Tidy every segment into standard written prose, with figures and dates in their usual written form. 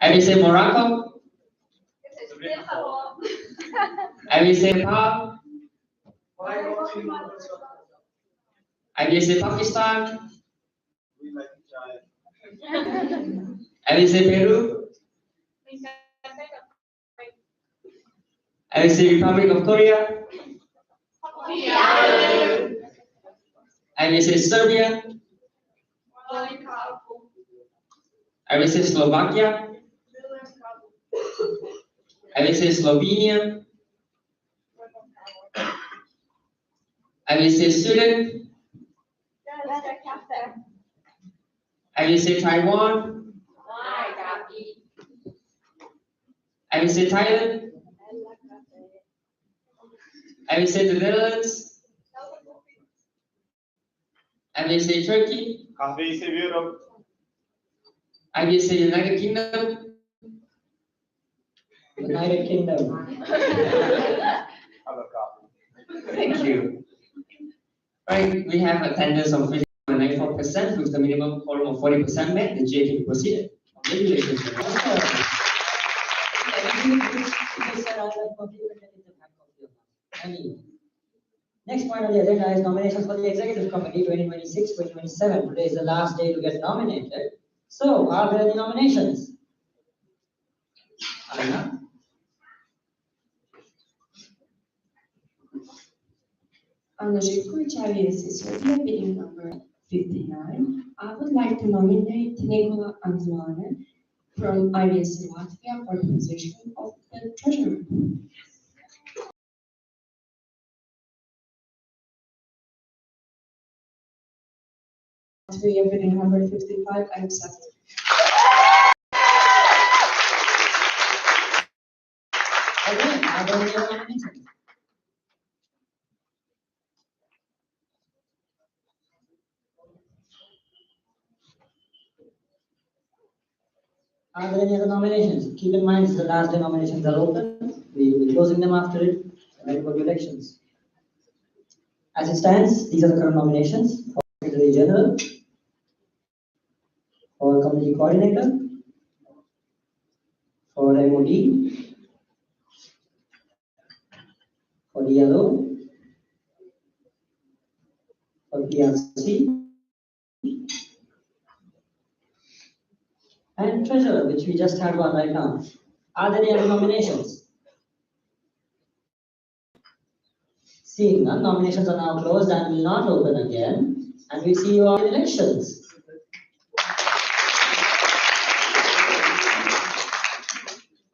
IVSA Morocco, IVSA Nepal, IVSA Pakistan, IVSA Peru, IVSA Republic of Korea, IVSA Serbia, IVSA Slovakia, IVSA Slovenia, IVSA Sweden, IVSA Taiwan, IVSA Thailand, IVSA the Netherlands, IVSA Turkey, IVSA Europe, IVSA United Kingdom, United Kingdom. Thank you. Right, we have attendance of 94% with the minimum quorum of 40% met. The GA can be proceeded. Congratulations. Next point on the agenda is nominations for the Executive Committee 2026-2027. Today is the last day to get nominated. So, are there any nominations? Alina? On the Research IVSA Serbia meeting number 59, I would like to nominate Nikola Anzulane from IVSA Latvia for the position of the treasurer. Latvia meeting number 55, I accept. Okay, are there any other nominations? Are there any other nominations? Keep in mind, this is the last day nominations are open. We will be closing them after it, and then go to elections. As it stands, these are the current nominations for Secretary General, for Committee Coordinator, for MOD, for DLO, for PRC, and Treasurer, which we just had one right now. Are there any other nominations? Seeing none, nominations are now closed and will not open again. And we see you all in elections.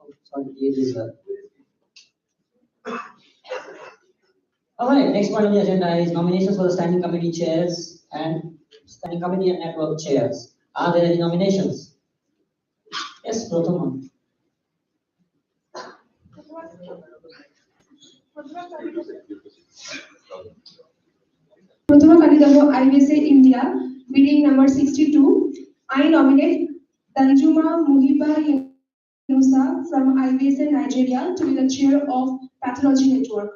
Oh, sorry, it is all right, next point on the agenda is nominations for the Standing Committee chairs and Standing Committee and Network chairs. Are there any nominations? Yes, Prathama. Prathama Kandidato IVSA India, meeting number 62. I nominate Danjuma Muhiba Yunusa from IVSA Nigeria to be the chair of Pathology Network.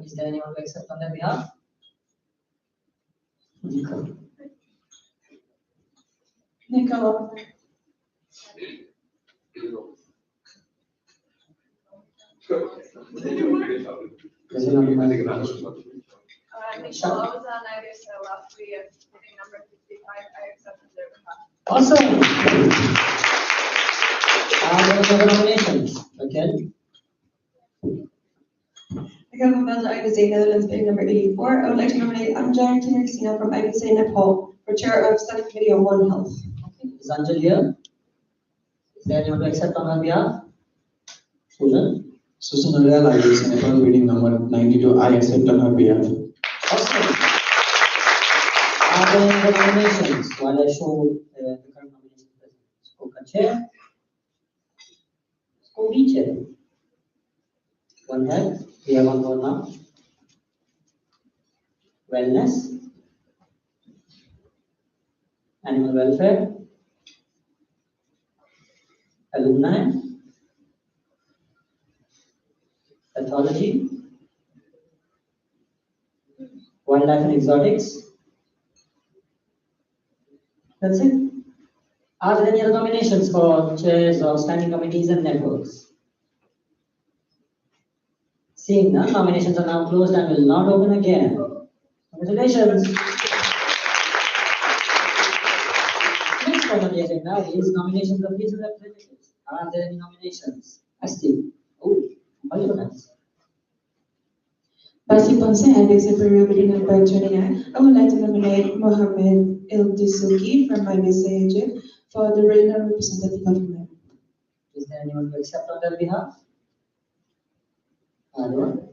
Is there anyone to accept on their behalf? Nicola. Nicola was on IVSA last week at meeting number 55. I accepted their behalf. Awesome. Are there any nominations? Okay. Nicola Melza, IVSA Netherlands, meeting number 84. I would like to nominate Anjar Tinersina from IVSA Nepal for chair of Standing Committee on One Health. Okay. Is Anjal here? Is there anyone to accept on her behalf? Susan? Susan Aryal, IVSA Nepal, meeting number 92. I accept on her behalf. Awesome. Are there any other nominations? While I show the current nominations, Skoka chair, Skovi chair. One health, we have one more now. Wellness, animal welfare, alumni, pathology, wildlife and exotics. That's it. Are there any other nominations for chairs of standing committees and networks? Seeing none, nominations are now closed and will not open again. Congratulations. Next one on the agenda is nominations of regional representatives. Are there any nominations? Asti. Oh, all your hands. Basi Ponce and Executive Reading number 29. I would like to nominate Mohammed El Disuki from IVSA for the regional representative of men. Is there anyone to accept on their behalf? Anyone?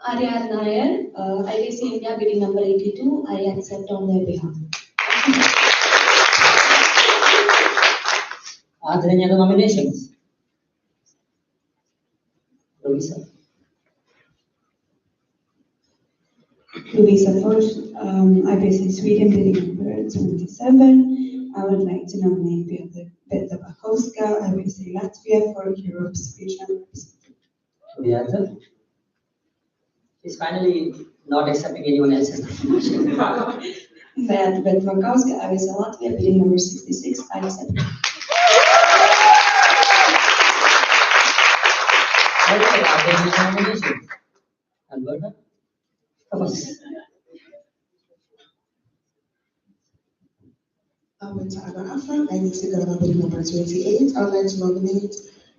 Arya Nair, IVSA India bidding number 82, I accept on their behalf. Are there any other nominations? Louisa. Louisa first, IVSA Sweden bidding number 27. I would like to nominate Petra Bakowska, IVSA Latvia for Europe's regional representative. Beata. She's finally not accepting anyone else's nomination. Petra Bakowska, IVSA Latvia bidding number 66. I accept. Are there any nominations? Alberta? Come on. With Aga Afra, IVSA Ghana bidding number 28. I would like to nominate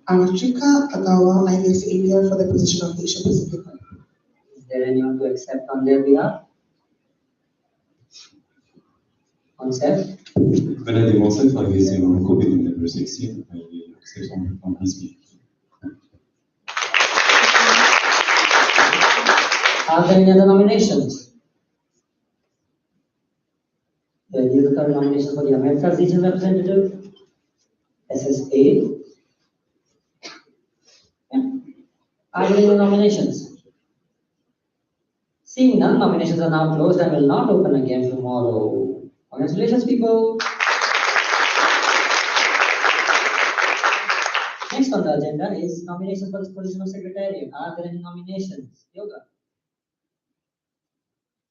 Amachika Agawa, IVSA India for the position of Asia Pacific. Is there anyone to accept on their behalf? On self? Valérie Monsef, IVSA Morocco bidding number 16. I will accept on his behalf. Are there any other nominations? There is a current nomination for the Americas regional representative, SSA. Yeah. Are there any nominations? Seeing none, nominations are now closed and will not open again tomorrow. Congratulations, people. Next on the agenda is nominations for this position of secretariat. Are there any nominations? Yoga.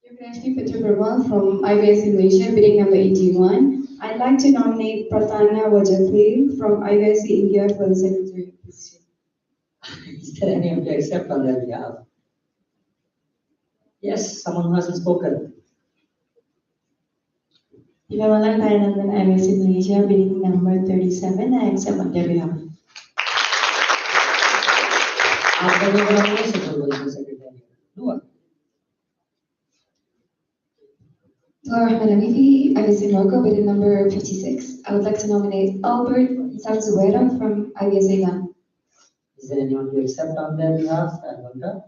Yoganeshri Petra Burma from IVSA Malaysia, bidding number 81. I'd like to nominate Prathana Wajapli from IVSA India for the secretary position. Is there anyone to accept on their behalf? Yes, someone who hasn't spoken. Imamalan Payanandan, IVSA Malaysia bidding number 37. I accept on their behalf. Are there any other nominations for the position of secretariat? Dua. Laura Manamithi, IVSA Morocco, bidding number 56. I would like to nominate Albert Sarzuera from IVSA Ghana. Is there anyone to accept on their behalf? Alberta?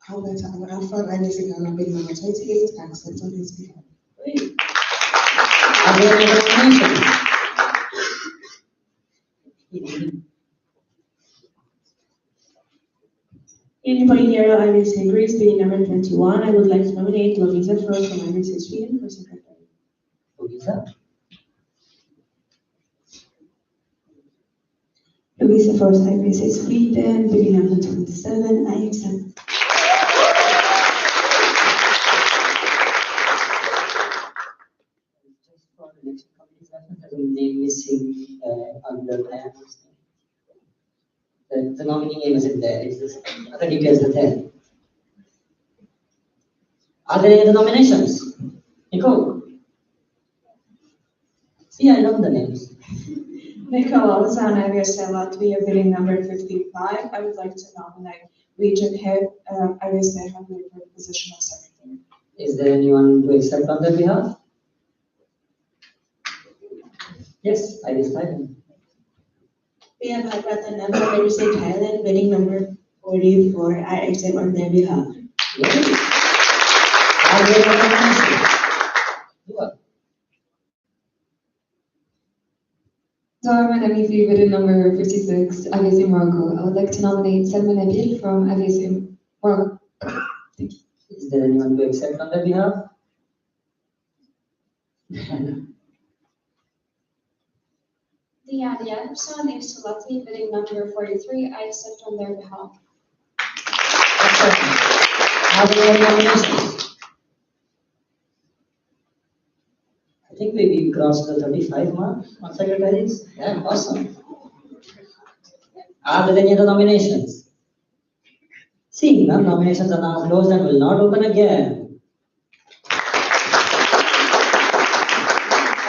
Albert Aga Afra, IVSA Ghana bidding number 28. I accept on his behalf. Great. Are there any other nominations? Anybody here at IVSA Greece bidding number 21? I would like to nominate Lovisa first from IVSA Sweden for secretary. Louisa? Lovisa first, IVSA Sweden bidding number 27. I accept. Just for the election committee's reference, there's a name missing under the the nominee name isn't there. It's just other details are there. Are there any other nominations? Nicole? See, I love the names. Nicole Alzan, IVSA Latvia bidding number 55. I would like to nominate Region Head, IVSA Hungary for the position of secretary. Is there anyone to accept on their behalf? Yes, I decide. We have Hakratan from IVSA Thailand bidding number 44. I accept on their behalf. Are there any other nominations? Dua. Laura Manamithi, bidding number 56, IVSA Morocco. I would like to nominate Salma Nabil from IVSA Morocco. Is there anyone to accept on their behalf? Diane Anderson, IVSA Latvia, bidding number 43. I accept on their behalf. Are there any nominations? think we crossed the 35 mark on secretaries. Yeah, awesome. Are there any other nominations? Seeing none, nominations are now closed and will not open again.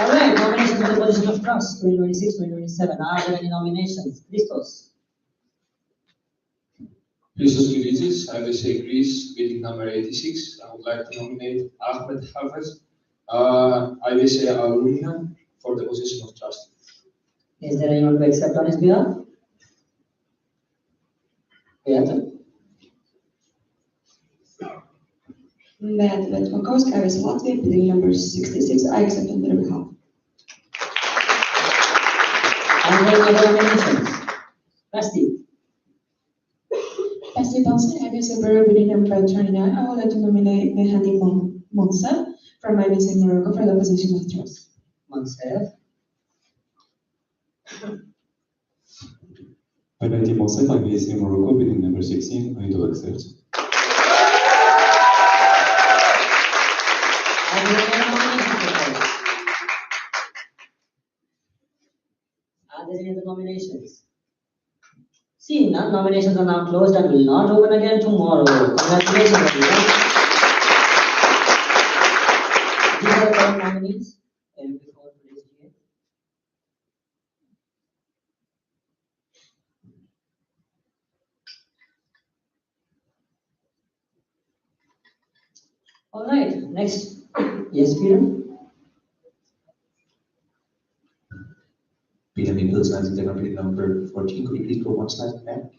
All right, nominations for the position of trust 2026-2027. Are there any nominations? Christos. Christos Kyritzis, IVSA Greece, bidding number 86. I would like to nominate Ahmed Hafez, IVSA Alumina, for the position of trustee. Is there anyone to accept on his behalf? Beata. Beata Vetmakowska, IVSA Latvia, bidding number 66. I accept on their behalf. Are there any other nominations? Rusty. Trustee Paulson, IVSA Bureau, bidding number 29. I would like to nominate Mehdi Monsa from IVSA Morocco for the position of trust. Monsef. Mehdi Monsef, IVSA Morocco, bidding number 16. I do accept. Are there any nominations? Are there any other nominations? Seeing none, nominations are now closed and will not open again tomorrow. Congratulations, everyone. These are the current nominees before today's GA. All right, next. Yes, Peter? Peter Nichols, bidding number 14. Could you please go one slide back?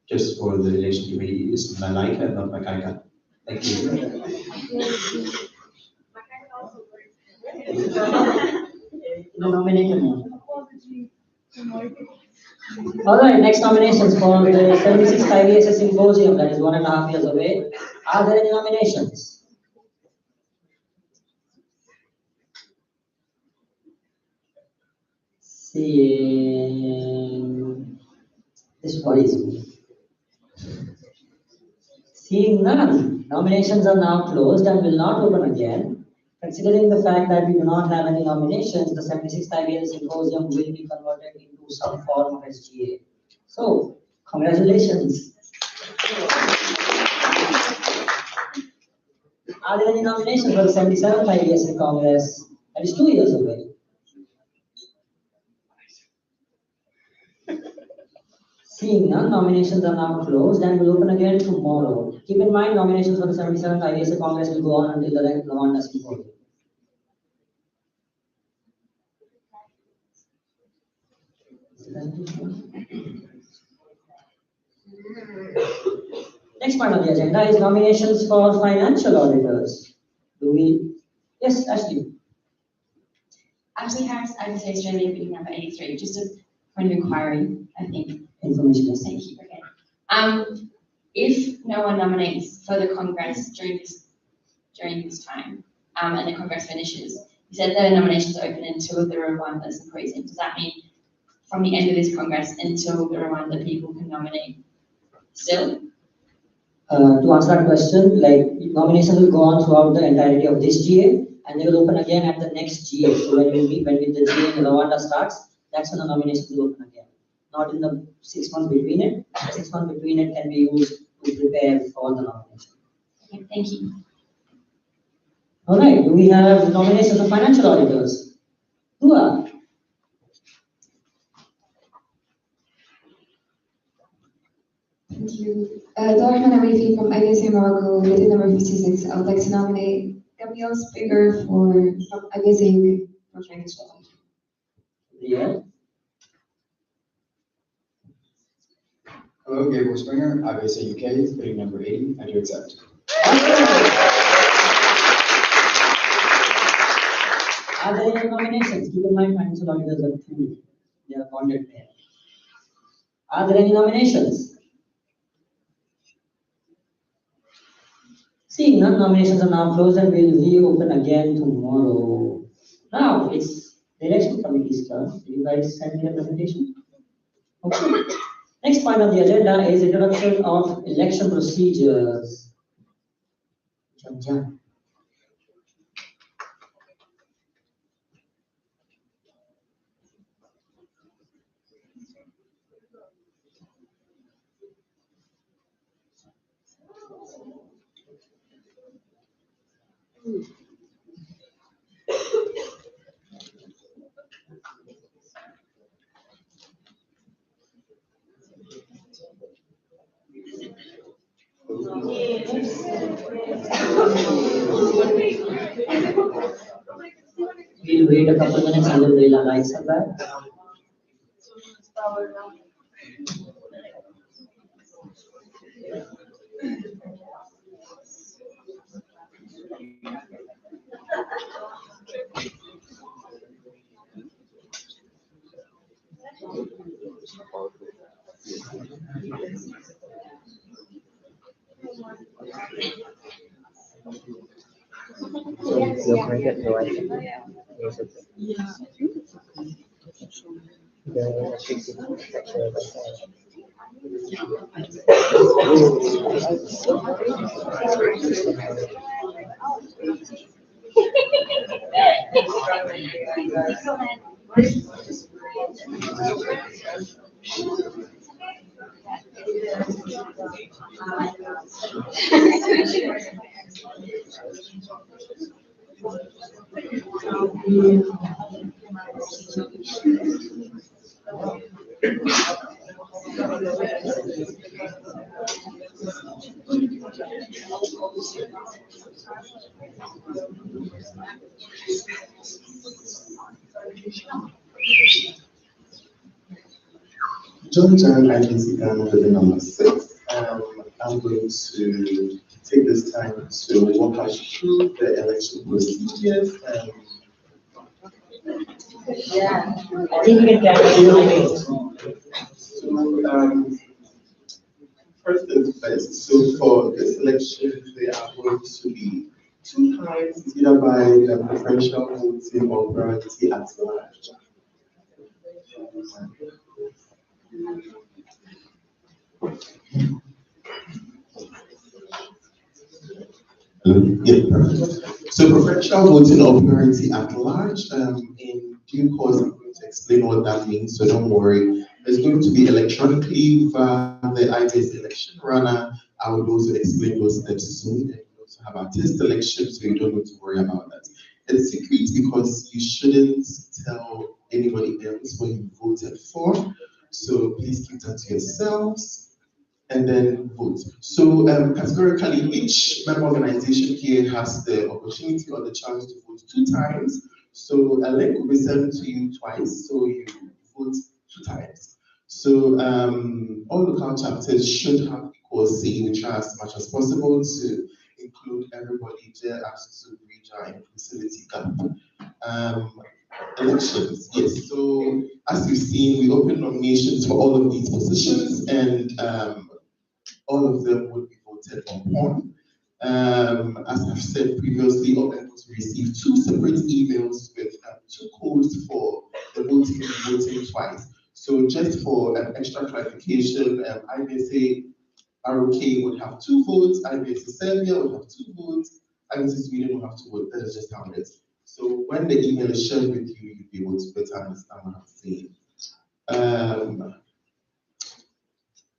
Just for the election committee, it's Malaika, not Makaika. Thank you. Nominated one. All right, next nominations for the 76th IVSA Symposium that is 1.5 years away. Are there any nominations? Seeing this worries me. Seeing none, nominations are now closed and will not open again. Considering the fact that we do not have any nominations, the 76th IVSA Symposium will be converted into some form of SGA. So, congratulations. Are there any nominations for the 77th IVSA Congress? That is 2 years away. Seeing none, nominations are now closed and will open again tomorrow. Keep in mind, nominations for the 77th IVSA Congress will go on until the next Rwanda Symposium. Next part of the agenda is nominations for financial auditors. Do we? Yes, Ashley. Ashley Harris, IVSA Australia, bidding number 83. Just a point of inquiry, I think. Information. Thank you. Okay. If no one nominates for the Congress during this time, and the Congress finishes, you said the nominations open until the Rwanda Symposium. Does that mean from the end of this Congress until the Rwanda people can nominate still? To answer that question, like nominations will go on throughout the entirety of this GA, and they will open again at the next GA. So when the GA in Rwanda starts, that's when the nominations will open again. Not in the 6 months between it. The 6 months between it can be used to prepare for the nomination. Okay, thank you. All right, do we have nominations of financial auditors? Dua. Thank you. Dorman Arifi from IVSA Morocco, bidding number 56. I would like to nominate Gabriel Spiger from IVSA for financial audit. Yeah. Hello, Gabriel Springer, IVSA UK, bidding number 80. I do accept. Are there any nominations? Keep in mind, financial auditors are two. They are bonded there. Are there any nominations? Seeing none, nominations are now closed and will reopen again tomorrow. Now it's the election committee's turn. Do you guys send me a presentation? Okay. Next point on the agenda is introduction of election procedures. Jam. We'll wait a couple minutes until the lights are back. John IVSA with number 6. I'm going to take this time to walk us through the election procedures. I think we can carry it. So, first things first. So for this election, there are going to be 2 times, either by the preferential voting or priority at large. Yeah, perfect. So preferential voting or priority at large, in due course, I'm going to explain what that means, so don't worry. It's going to be electronically via the IVSA election runner. I will also explain those steps soon. And we also have our test election, so you don't need to worry about that. It's secret because you shouldn't tell anybody else what you voted for. So please keep that to yourselves and then vote. So categorically, each member organization here has the opportunity or the chance to vote 2 times. So a link will be sent to you twice, so you vote 2 times. So all local chapters should have equal say. We try as much as possible to include everybody there as to bridge our inclusivity gap. Elections, yes. So as you've seen, we open nominations for all of these positions, and all of them would be voted upon. As I've said previously, all members will receive 2 separate emails with 2 codes for the voting twice. So just for extra clarification, IVSA ROK would have 2 votes, IVSA Serbia would have 2 votes, IVSA Sweden would have 2 votes. That is just how it is. So when the email is shared with you, you'll be able to better understand what I'm saying.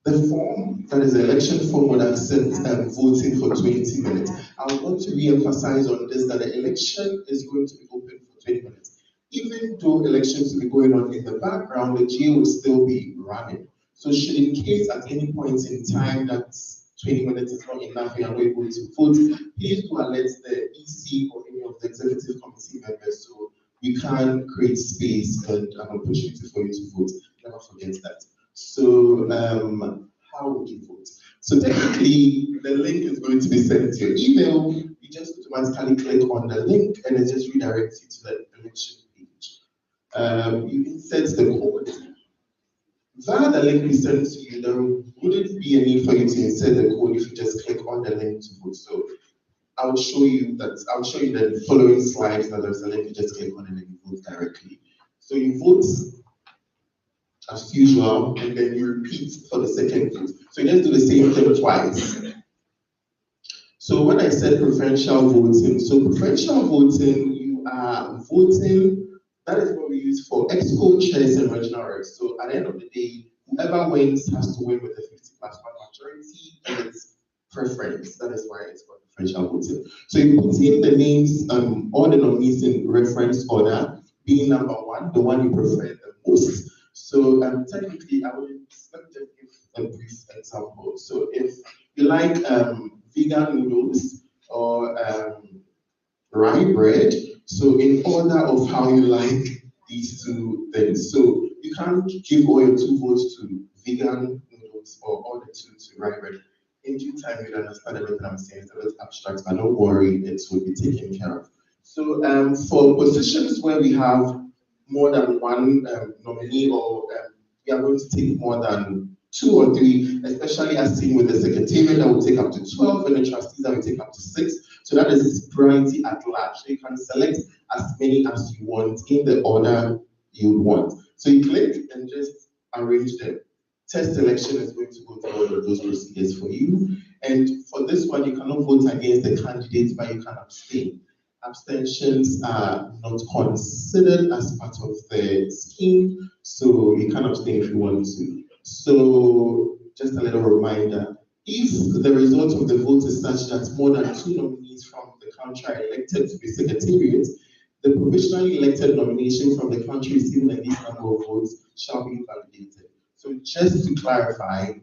The form, that is the election form, would accept voting for 20 minutes. I want to re-emphasize on this that the election is going to be open for 20 minutes. Even though elections will be going on in the background, the GA will still be running. So should in case at any point in time that 20 minutes is not enough and you're able to vote, please do alert the EC or any of the executive committee members so we can create space and an opportunity for you to vote. Never forget that. So how would you vote? So technically, the link is going to be sent to your email. You just automatically click on the link and it just redirects you to the election page. You insert the code. Via the link we sent to you, there wouldn't be a need for you to insert the code if you just click on the link to vote. So I'll show you the following slides that there's a link, you just click on it and you vote directly. So you vote as usual, and then you repeat for the second vote. So you just do the same thing twice. So when I said preferential voting, you are voting, that is what we use for exco chairs and regional reps. So at the end of the day, whoever wins has to win with a 50+1 majority, and it's preference. That is why it's called preferential voting. So you put in the names, all the nominees in reference order, being number one, the one you prefer the most. So technically, let me just give a brief example. So if you like vegan noodles or rye bread, so in order of how you like these two things. So you can't give all your 2 votes to vegan noodles or all the 2 to rye bread. In due time, you'll understand everything I'm saying. It's a little abstract, but don't worry, it will be taken care of. So for positions where we have more than one nominee, or we are going to take more than 2 or 3, especially as seen with the secretariat that will take up to 12 and the trustees that will take up to 6. So that is priority at large. So you can select as many as you want in the order you want. So you click and just arrange them. Test selection is going to go through all of those procedures for you. And for this one, you cannot vote against the candidate, but you can abstain. Abstentions are not considered as part of the scheme, so you can abstain if you want to. So just a little reminder, if the result of the vote is such that more than 2 nominees from the country are elected to be secretariat, the provisionally elected nomination from the country receiving the least number of votes shall be invalidated. So just to clarify,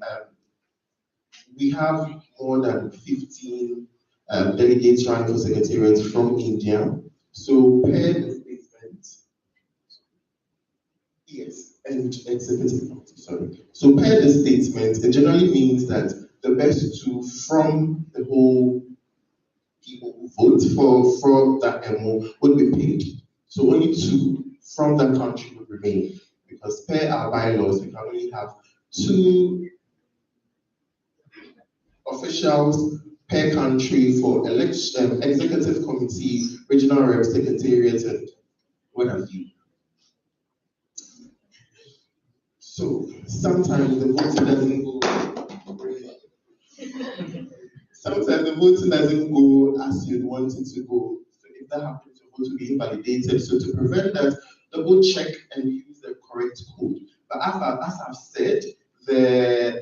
we have more than 15 delegates running for secretariat from India. So per the statement, yes, and executive committee, sorry. So per the statement, it generally means that the best 2 from the whole people who vote for that MO would be paid. So only 2 from that country would remain, because per our bylaws, we can only have 2 officials per country for election, executive committee, regional rep, secretariat, and what have you. So sometimes the voting doesn't go. Sometimes the voting doesn't go as you'd want it to go. So if that happens, your vote will be invalidated. So to prevent that, double check and use the correct code. But as I've said,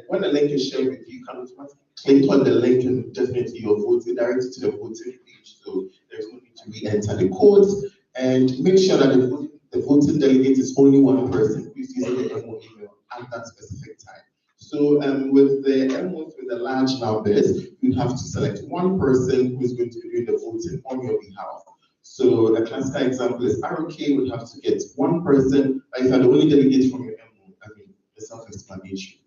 when the link is shared with you, you can automatically click on the link and definitely your vote is directed to the voting page. So there's no need to re-enter the codes. And make sure that the voting delegate is only one person who is using the MO email at that specific time. So with the MOs with the large numbers, you have to select one person who is going to be doing the voting on your behalf. So a classical example is ROK would have to get one person, but if you're the only delegate from your MO, it's self-explanatory.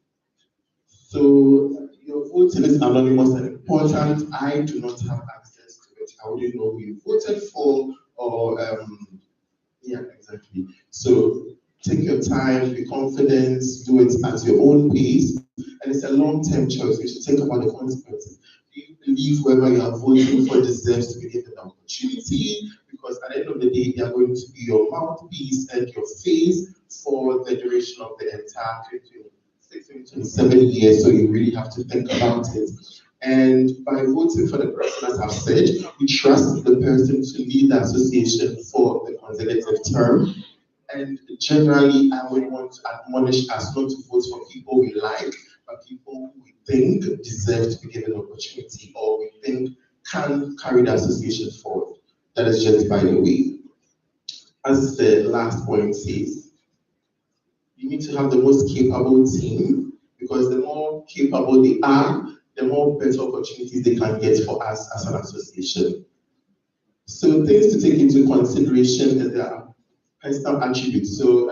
So your voting is anonymous and important. I do not have access to it. I wouldn't know who you voted for, or yeah, exactly. So take your time, be confident, do it at your own pace, and it's a long-term choice. You should think about the consequences. Do you believe whoever you are voting for deserves to be given the opportunity? Because at the end of the day, they are going to be your mouthpiece and your face for the duration of the entire 27 years, so you really have to think about it. And by voting for the person, as I've said, we trust the person to lead the association for the consecutive term. And generally, I would want to admonish us not to vote for people we like, but people who we think deserve to be given an opportunity, or we think can carry the association forward. That is just by the way. As the last point says, you need to have the most capable team, because the more capable they are, the more better opportunities they can get for us as an association. So things to take into consideration is their personal attributes. So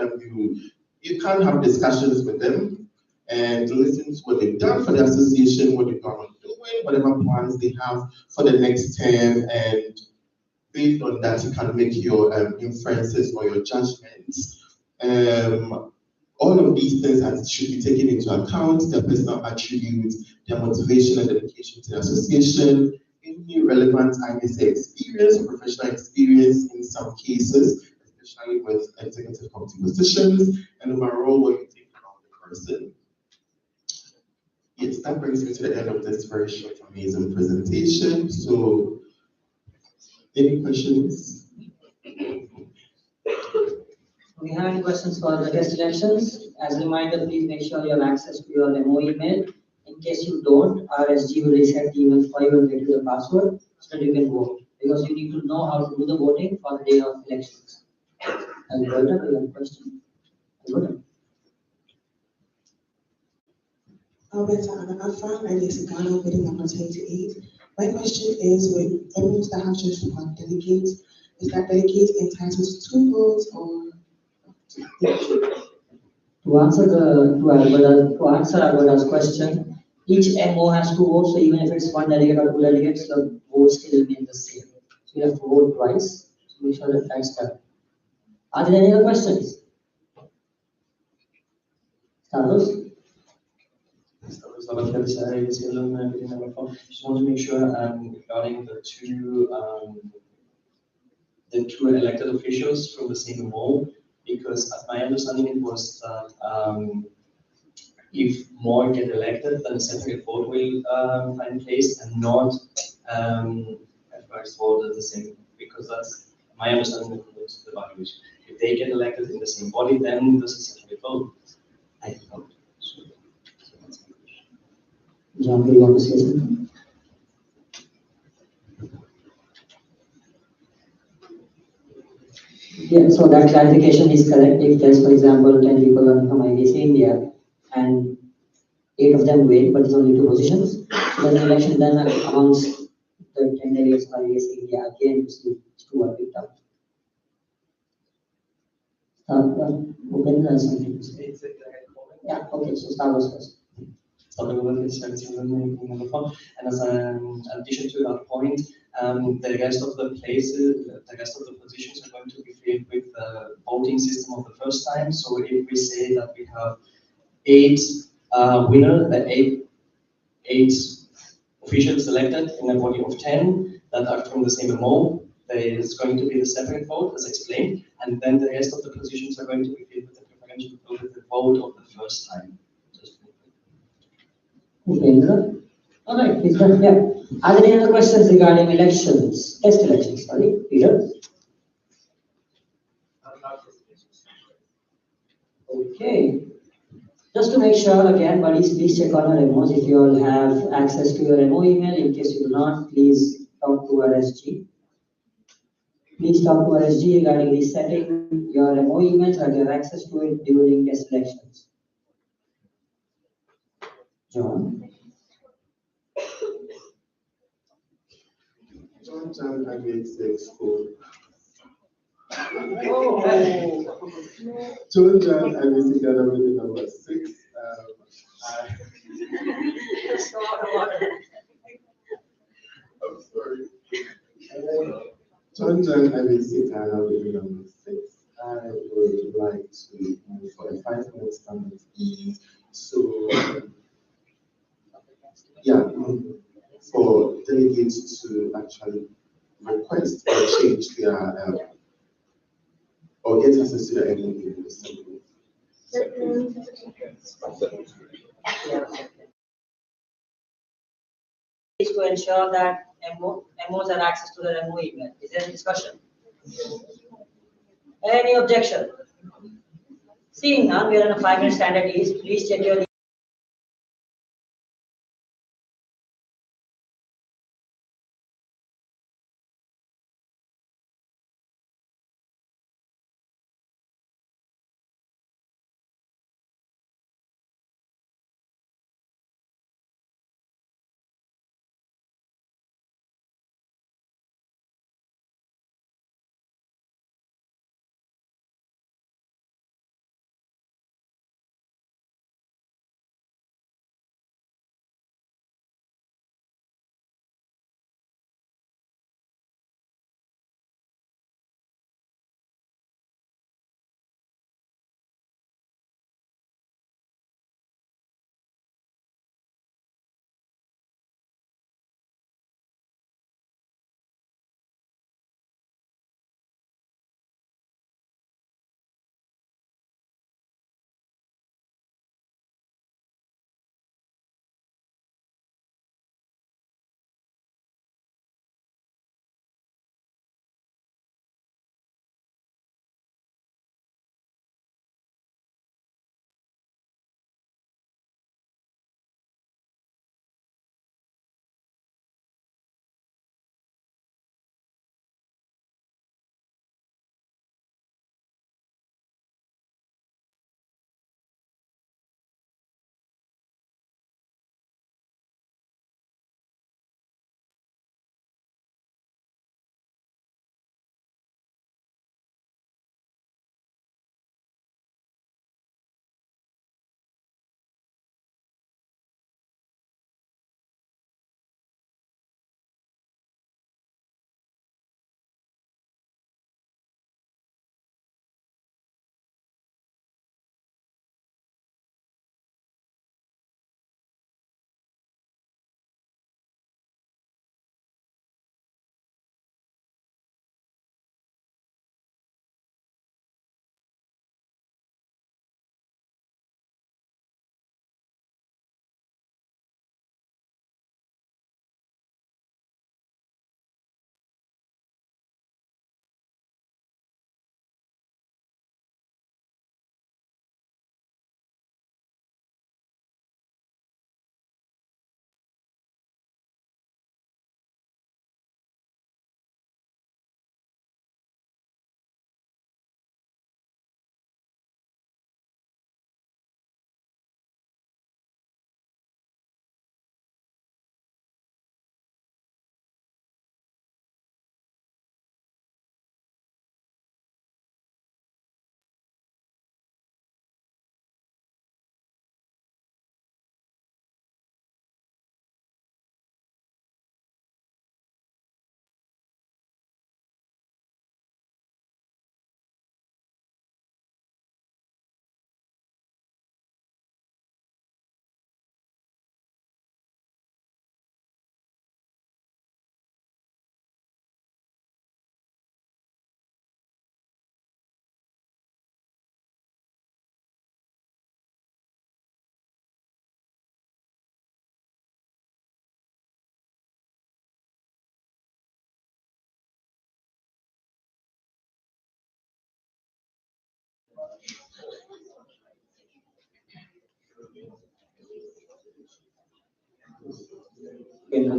you can have discussions with them and listen to what they've done for the association, what they plan on doing, whatever plans they have for the next term, and based on that, you can make your inferences or your judgments. All of these things should be taken into account: their personal attributes, their motivation and dedication to the association, any relevant IVSA experience or professional experience in some cases, especially with executive committee positions, and overall what you think about the person. Yes, that brings me to the end of this very short, amazing presentation. So, any questions? Do you have any questions for the guest elections? As a reminder, please make sure you have access to your MO email. In In case you don't, RSG will reset the email for you and get you the password so that you can vote. Because you need to know how to do the voting for the day of elections. Alberta, you have a question? Alberta. Alberta Anna Alpha, IVSA Ghana, bidding number 28. My question is, with everyone's that have just one delegate, is that delegate entitled to 2 votes or? To answer Alberta's question, each MO has 2 votes, so even if it's 1 delegate or 2 delegates, the votes still remain the same. So you have to vote twice, so make sure that that's done. Are there any other questions? Carlos? Just want to make sure regarding the two elected officials from the same role, because as my understanding it was that if more get elected, then a separate vote will find place and not first vote at the same, because that's my understanding of the values. If they get elected in the same body, then there's a separate vote. I don't. John, do you want to say something? Yeah, so that clarification is correct. If there's, for example, 10 people from IVSA India and 8 of them wait, but there's only 2 positions, so then the election done amongst the 10 delegates from IVSA India again to see which 2 are picked up. Open something to say. Yeah, okay, so start was first. And as an addition to that point, the rest of the places, the rest of the positions are going to be filled with the voting system of the first time. So if we say that we have 8 winners, the 8 officials elected in a body of 10 that are from the same MO, there is going to be the separate vote as explained, and then the rest of the positions are going to be filled with the preferential vote with the vote of the first time. Upendra? All right, please go ahead. Yeah. Are there any other questions regarding elections, test elections? Sorry, Peter? Okay. Just to make sure, again, buddies, please check on your MOs. If you all have access to your MO email, in case you do not, please talk to RSG. Please talk to RSG regarding resetting your MO emails or your access to it during test elections. John? John, I grade 6 school. John, I basically got with the number 6. I'm sorry. John, I basically got with the number 6. I would like to move for a 5-minute standard meeting. So, yeah, for delegates to actually request or change their or get access to their MOE in the assembly. Is to ensure that MOs have access to their MO email. Is there any discussion? Any objection? Seeing none, we are on a 5-minute standard ease. Please check your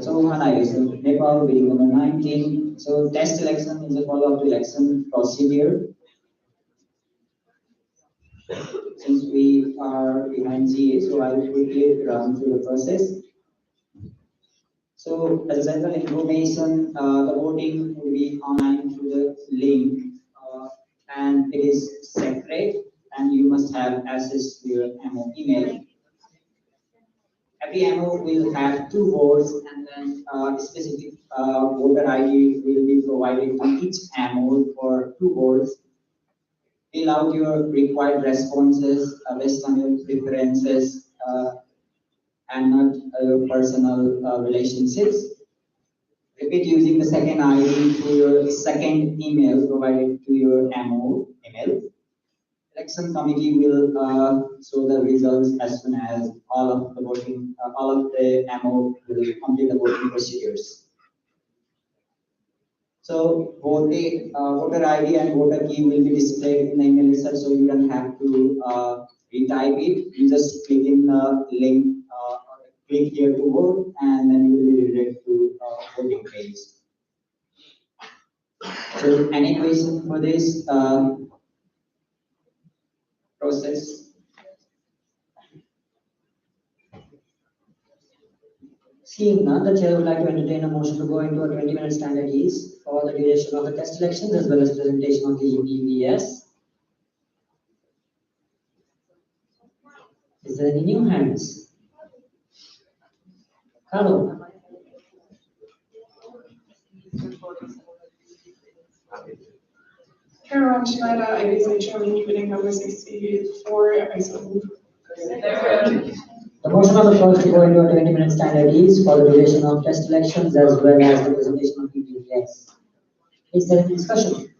So Hana is Nepal, bidding number 19. So test election is a follow-up to election procedure. Since we are behind GA, so I will quickly run through the process. So as a general information, the voting will be online through the link, and it is separate, and you must have access to your MO email. Every MO will have 2 votes, and then specific voter ID will be provided to each MO for 2 votes. Fill out your required responses based on your preferences and not your personal relationships. Repeat using the second ID to your second email provided to your MO email. Election committee will show the results as soon as all of the MO will complete the voting procedures. So voter ID and voter key will be displayed in the email itself, so you don't have to retype it. You just click in the link, click here to vote, and then you will be redirected to voting page. So any question for this process? Seeing none, the chair would like to entertain a motion to go into a 20-minute standard ease for the duration of the test elections as well as presentation of the IVS. Is there any new hands? Hello. Caroline Schneider, IVSA Chairman, meeting number 64, I so move. The motion on the floor is to go into a 20-minute standard ease for the duration of test elections as well as the presentation of IVS. Is there any discussion?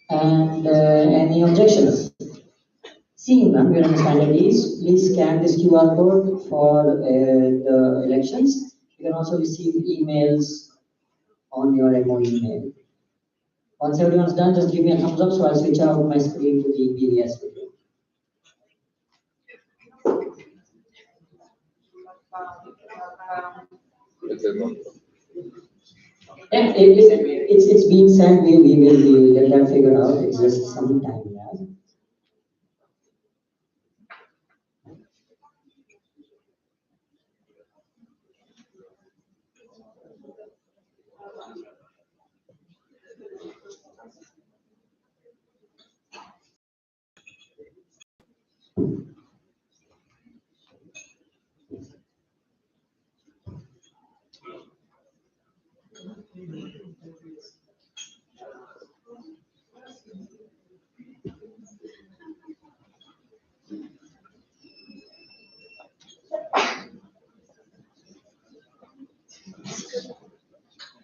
And any objections? Seeing none, we are on standard ease. Please scan this QR code for the elections. You can also receive emails on your MO email. Once everyone's done, just give me a thumbs up so I'll switch out my screen to the PVS video. Yeah, it's being sent. We will get that figured out. It's just some time.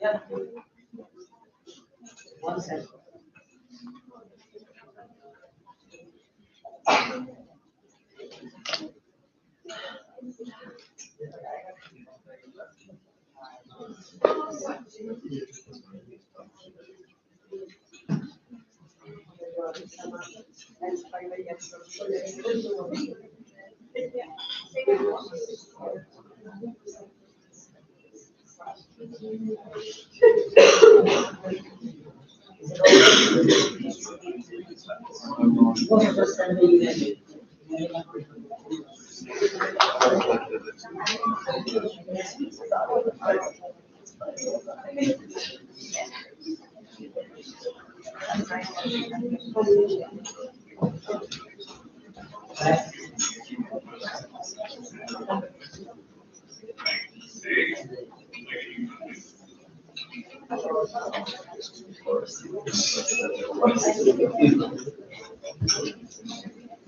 Yeah. Yeah. 1 second.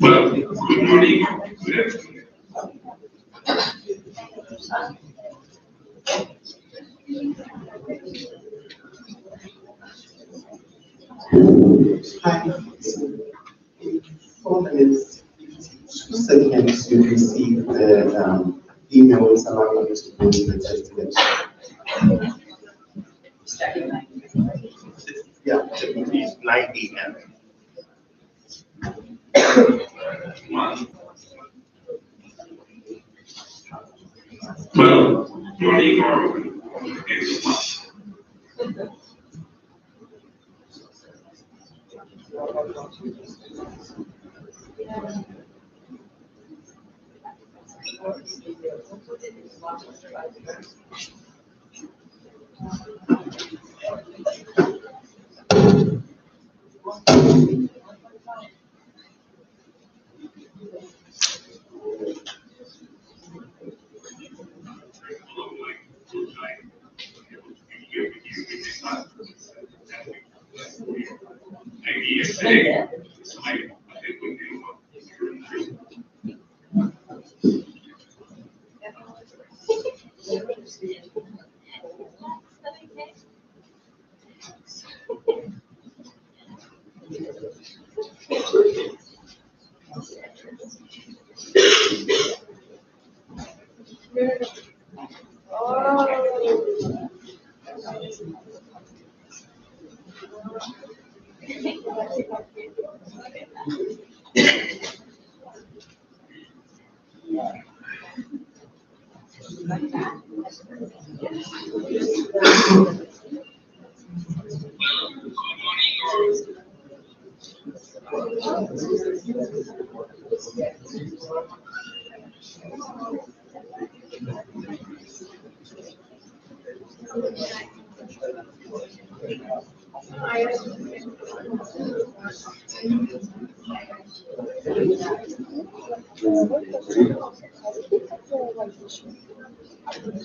Well, good morning. Hi. In 4 minutes, 2 seconds to receive the emails allowing you to go to the test election. Well, morning or next.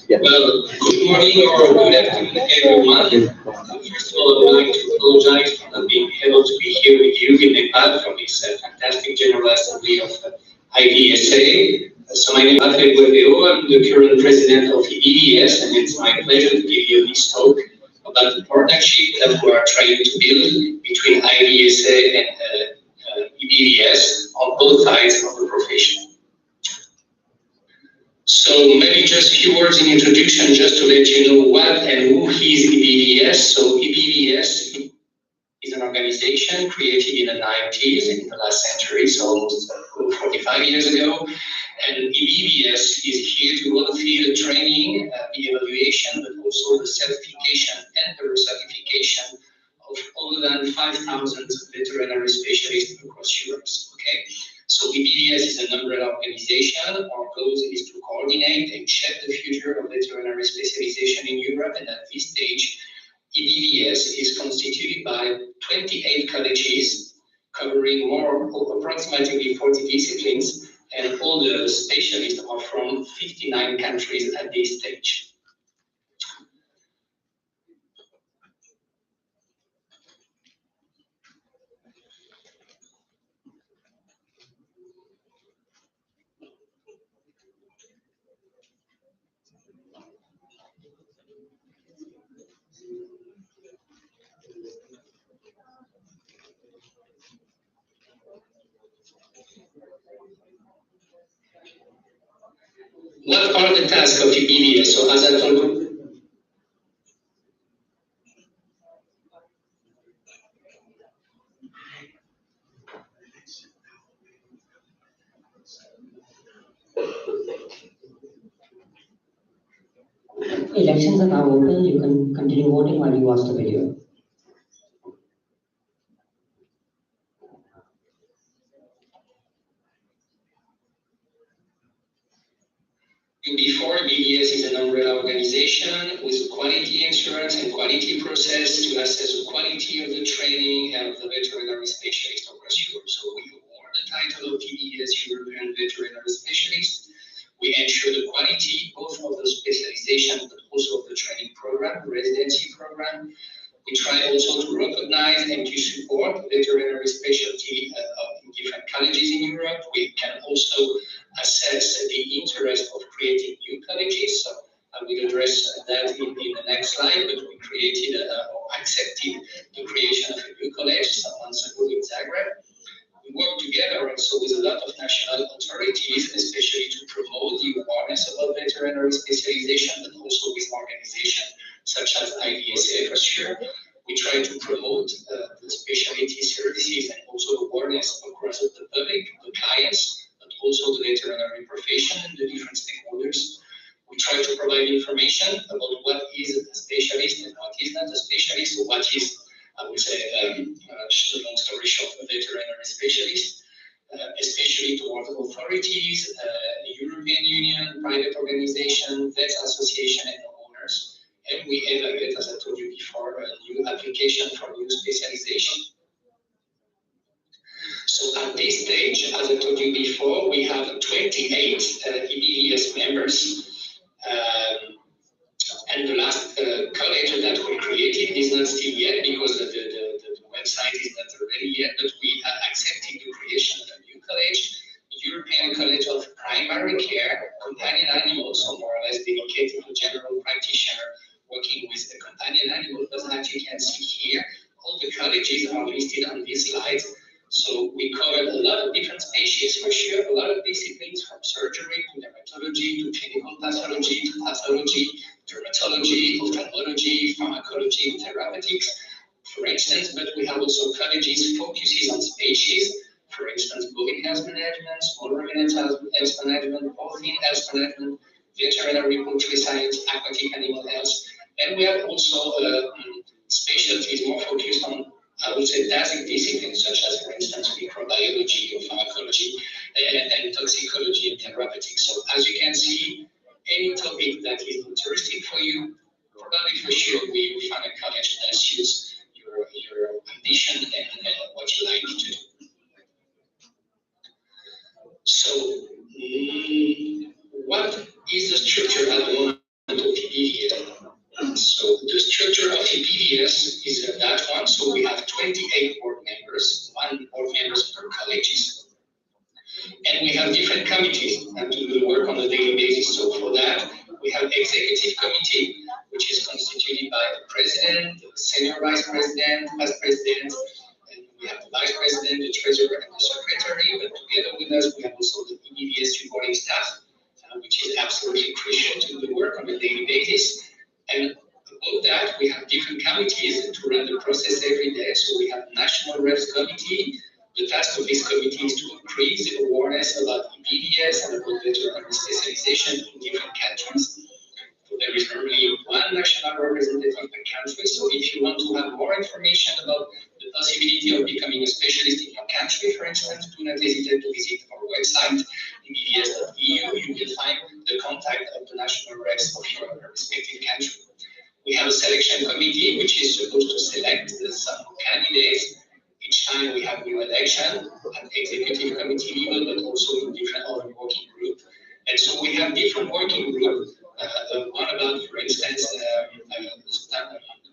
Well, good morning or good afternoon, everyone. First of all, I would like to apologize for not being able to be here with you in Nepal for this fantastic General Assembly of IVSA. So my name is Rafael Guerrero. I'm the current president of IVS, and it's my pleasure to give you this talk about the partnership that we are trying to build between IVSA and IVS on both sides of the profession. So maybe just a few words in introduction just to let you know what and who is IVVS. So IVVS is an organization created in the 90s, in the last century, so almost 45 years ago. And IVVS is here to oversee the training, the evaluation, but also the certification and the recertification of more than 5,000 veterinary specialists across Europe. Okay. So IVVS is an umbrella organization. Our goal is to coordinate and shape the future of veterinary specialization in Europe. And at this stage, IVVS is constituted by 28 colleges covering approximately 40 disciplines, and all the specialists are from 59 countries at this stage. What are the tasks of IVVS? So as I told you, Elections are now open. You can continue voting while you watch the video. before, IVVS is an umbrella organization with quality insurance and quality process to assess the quality of the training of the veterinary specialist across Europe. So we award the title of IVVS European Veterinary Specialist. We ensure the quality both of the specialization but also of the training program, the residency program. We try also to recognize and to support veterinary specialty in different colleges in Europe. We can also assess the interest of creating new colleges. So I will address that in the next slide, but we created or accepted the creation of a new college some months ago in Zagreb. We work together also with a lot of national authorities, especially to promote the awareness about veterinary specialization, but also with organizations such as IVSA for sure. We try to promote the specialty services and also awareness awareness across the public, the clients, but also the veterinary profession and the different stakeholders. We try to provide information about what is a specialist and what is not a specialist, or what is, I would say, long story short, a veterinary specialist, especially towards authorities, the European Union, private organization, vet association, and owners. And we evaluate, as I told you before, a new application for new specialization. So at this stage, as I told you before, we have 28 IVS members. And the last college that we created is not still yet because the website is not ready yet, but we have accepted the creation of a new college, European College of Primary Care, companion animals, so more or less dedicated to general practitioner working with the companion animal. But as you can see here, all the colleges are listed on this slide. So we covered a lot of different species for sure, a lot of disciplines from surgery to dermatology to clinical pathology to pathology, dermatology, ophthalmology, pharmacology, therapeutics, for instance, but we have also colleges focuses on species, for instance, bovine health management, small ruminant health management, porcine health management, veterinary poultry science, aquatic animal health, and we have also specialties more focused on, I would say, basic disciplines such as, for instance, microbiology or pharmacology and toxicology and therapeutics. So as you can see, any topic that is interesting for you, probably for sure we will find a college that suits your ambition and what you like to do. So, what is the structure at the moment of IVS? So the structure of IVS is that one. So we have 28 board members, 1 board members per colleges. And we have different committees that do work on a daily basis. So for that, we have executive committee, which is constituted by the president, the senior vice president, past president, and we have the vice president, the treasurer, and the secretary. But together with us, we have also the IVS supporting staff, which is absolutely crucial to the work on a daily basis. And above that, we have different committees to run the process every day. So we have National Reps Committee. The task of this committee is to increase the awareness about IVS and about veterinary specialization in different countries. So there is normally 1 national representative per country. So if you want to have more information about the possibility of becoming a specialist in your country, for instance, do not hesitate to visit our website, ivs.eu. You will find the contact of the national reps of your respective country. We have a selection committee, which is supposed to select some candidates. Each time we have new election at executive committee level, but also in different other working groups. And so we have different working groups. One about, for instance,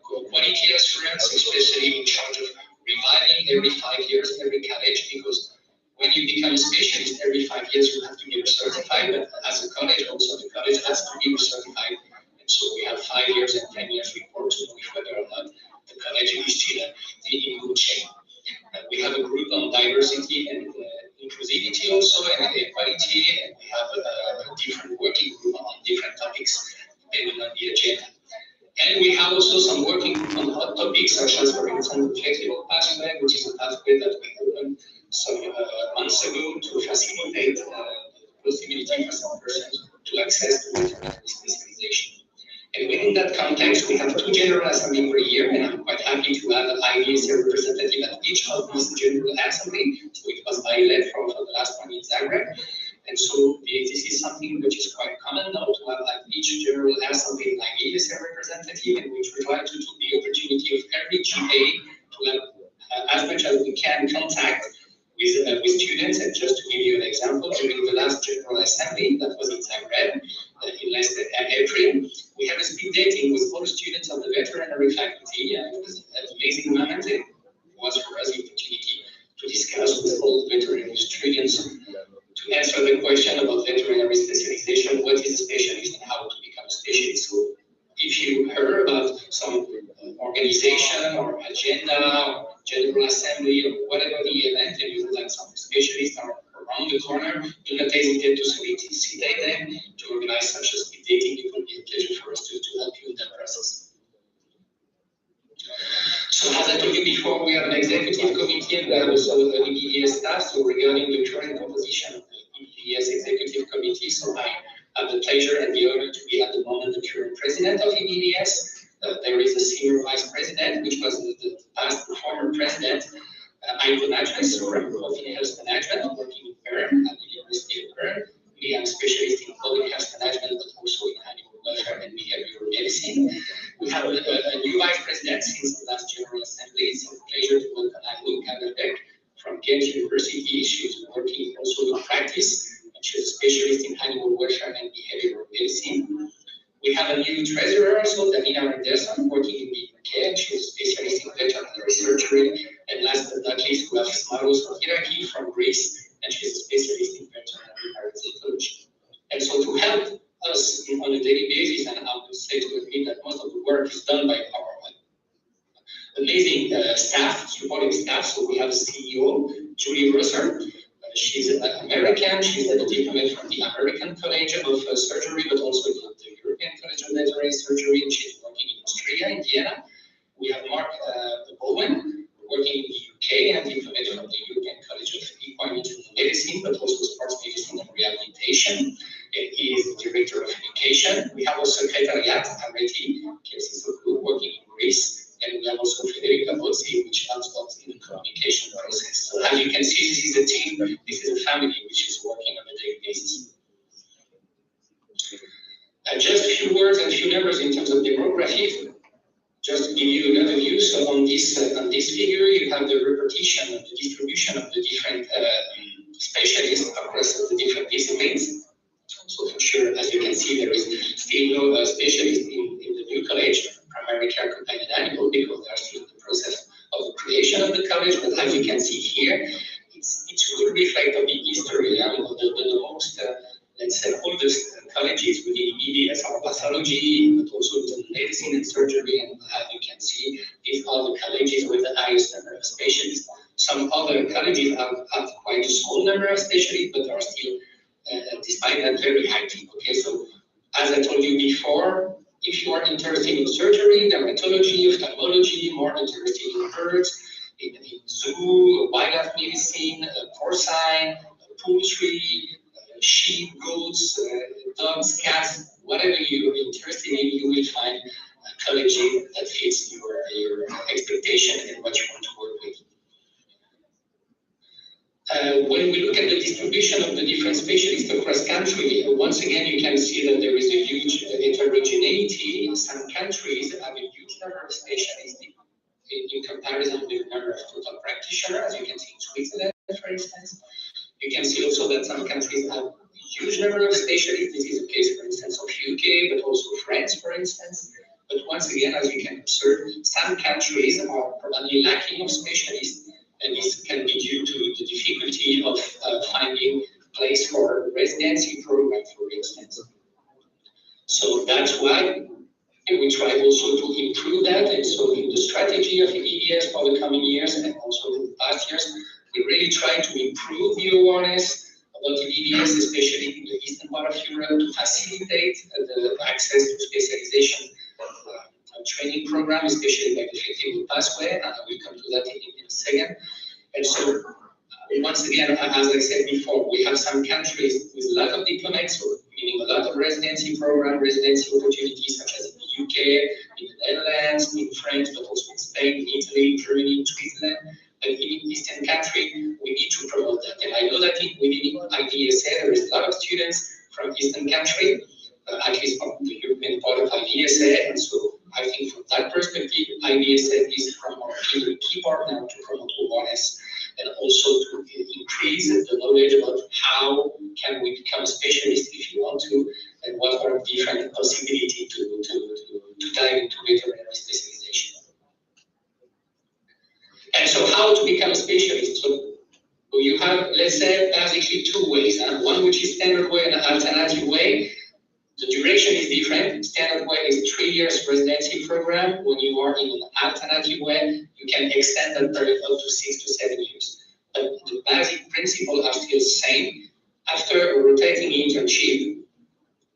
quality assurance, especially in charge of reviving every 5 years every college, because when you become a specialist every 5 years, you have to be certified. But as a college, also the college has to be certified. And so we have 5 years and 10 years reports to know whether or not the college is still in good shape. We have a group on diversity and inclusivity also, and equality, and we have a different working group on different topics depending on the agenda. And we have also some working group on hot topics, such as, for instance, the flexible pathway, which is a pathway that we opened some months ago to facilitate the possibility for some persons to access to veterinary specialization. And within that context, we have 2 general assemblies per year, and I'm quite happy to have an IVSA representative at each of these general assemblies. So it was I led for the last one in Zagreb. And so this is something which is quite common now to have at each general assembly an IVSA representative, and we try to take the opportunity of every GA to have as much as we can contact with students. And just to give you an example, during the last general assembly that was in Zagreb in last April, we had a speed dating with all the students of the veterinary faculty, and it was an amazing moment. It was for us the opportunity to discuss with all the veterinary students to answer the question about veterinary specialization, what is a specialist and how to become a specialist. So if you heard about some organization or agenda or general assembly or whatever the event, and you would like some specialists are around the corner, do not hesitate to solicit them to organize such a speed dating. It will be a pleasure for us to help you in that process. So as I told you before, we have an executive committee and we have also an IVS staff. So regarding the current composition of the IVS executive committee, so I have the pleasure and the honor to be at the moment the current president of IVS. There is a senior vice president, which was the past former president, Aiko Natras from Coffee Health Management, working in Bern at the University of Bern. Me, I'm a specialist in public health management, but also in animal welfare and behavioral medicine. We have a new vice president since the last General Assembly. It's a pleasure to welcome Aiko Kaderbeck from Ghent University. She's working also in practice, and she's a specialist in animal welfare and behavioral medicine. We have a new treasurer also, Davina Anderson, working in the UK, and she's a specialist in veterinary surgery. And last but not least, we have Smaros Hiraki from Greece, and she's a specialist in veterinary parasitology. And so to help us on a daily basis, and I would say to admit that most of the work is done by our amazing staff, supporting staff. So we have a CEO, Julie Rosser. She's American. She's a diplomat from the American College of Surgery, but also the European College of Veterinary Surgery, and she's working in Austria, in Vienna. We have Mark Bowen, working in the UK and diplomat from the European College of Equine Internal Medicine, but also sports medicine and rehabilitation. And he is the director of education. We have a secretariat, Amreti Kirsisoglu, working in Greece. And we have also Federica Bozzi, which helps us in the communication process. So as you can see, this is a team, this is a family which is working on a daily basis. Just a few words and a few numbers in terms of demography. Just to give you another view, so on this figure, you have the repartition, the distribution of the different specialists across the different disciplines. So for sure, as you can see, there is still no specialist in the new college, primary care companion animal, because they are still in the process of the creation of the college. But as you can see here, it's a good reflect of the history. The most, let's say, oldest colleges within EDS are pathology, but also internal medicine and surgery. And as you can see, these are the colleges with the highest number of specialists. Some other colleges have quite a small number of specialists, but are still, despite that, very active. Okay, so as I told you before, if you are interested in surgery, dermatology, ophthalmology, more interested in birds, in zoo, wildlife medicine, porcine, poultry, sheep, goats, dogs, cats, whatever you're interested in, you will find a college that fits your expectation and what you want to work with. When we look at the distribution of the different specialists across country, once again you can see that there is a huge heterogeneity. In some countries have a huge number of specialists in comparison with the number of total practitioners, as you can see in Switzerland, for instance. You can see also that some countries have a huge number of specialists. This is the case, for instance, of UK, but also France, for instance. But once again, as you can observe, some countries are probably lacking of specialists, and this can be due to the difficulty of finding a place for a residency program, for instance. So that's why we try also to improve that. And so in the strategy of EDS for the coming years and also in the past years, we really try to improve the awareness about the EDS, especially in the eastern part of Europe, to facilitate the access to specialization training program, especially by the effective pathway, and I will come to that in a second. And so, once again, as I said before, we have some countries with a lot of diplomats, so meaning a lot of residency program, residency opportunities, such as in the UK, in the Netherlands, in France, but also in Spain, in Italy, Germany, Switzerland. But in Eastern country, we need to promote that. And I know that within IVSA, there is a lot of students from Eastern country, at least from the European part of IVSA, and so I think from that perspective, IVSA is a key partner to promote awareness and also to increase the knowledge about how can we become a specialist if you want to, and what are different possibilities to dive into veterinary specialization. And so how to become a specialist? So you have, let's say, basically two ways. One which is standard way and an alternative way. The duration is different. Standard way is 3 years residency program. When you are in an alternative way, you can extend that period up to 6 to 7 years. But the basic principles are still the same. After a rotating internship,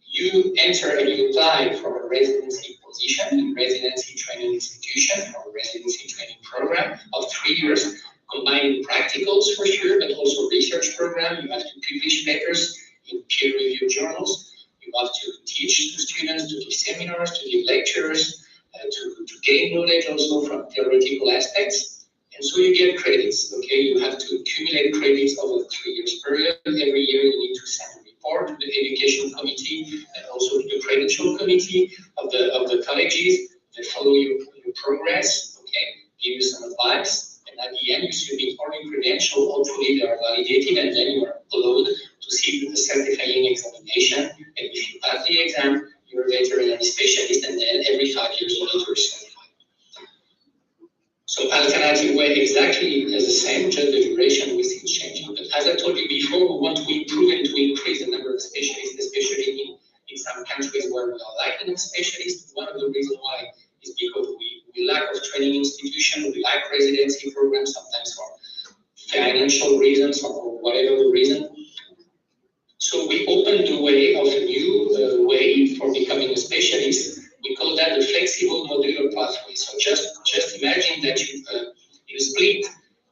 you enter and you apply for a residency position in residency training institution or residency training program of 3 years. combining practicals for sure, but also research program. You have to publish papers in peer-reviewed journals. You have to teach to students, to give seminars, to give lectures, to gain knowledge also from theoretical aspects. And so you get credits, okay? You have to accumulate credits over a 3 years period. Every year you need to send a report to the education committee and also to the credential committee of the colleges. They follow your progress, okay? Give you some advice. And at the end, you submit all your credentials. Hopefully they are validated, and then you are allowed to see the certifying examination. And if you pass the exam, you're a veterinary specialist, and then every 5 years you need to recertify. So alternative way exactly is the same, just the duration we see changing. But as I told you before, we want to improve and to increase the number of specialists, especially in some countries where we are lacking of specialists. One of the reasons why is because we lack of training institutions, we lack residency programs, sometimes for financial reasons or for whatever the reason. So we opened the way of a new way for becoming a specialist. We call that the flexible modular pathway. So just imagine that you split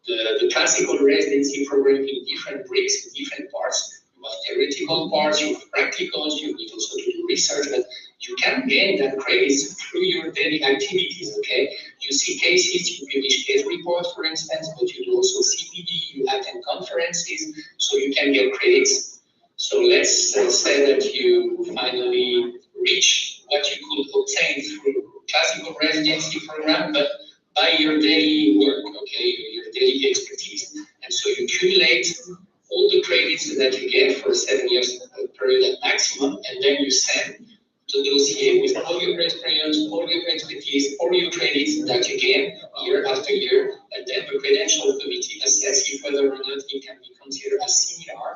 the classical residency program in different bricks, in different parts. You have theoretical parts, you have practicals, you need also to do research, but you can gain that credits through your daily activities, okay? You see cases, you publish case reports, for instance, but you do also CPD, you attend conferences, so you can get credits. So let's say that you finally reach what you could obtain through classical residency program, but by your daily work, okay, your daily expertise. And so you accumulate all the credits that you get for a 7 years period at maximum, and then you send the dossier with all your experience, all your expertise, all your credits that you gain year after year, and then the credential committee assesses whether or not it can be considered as similar,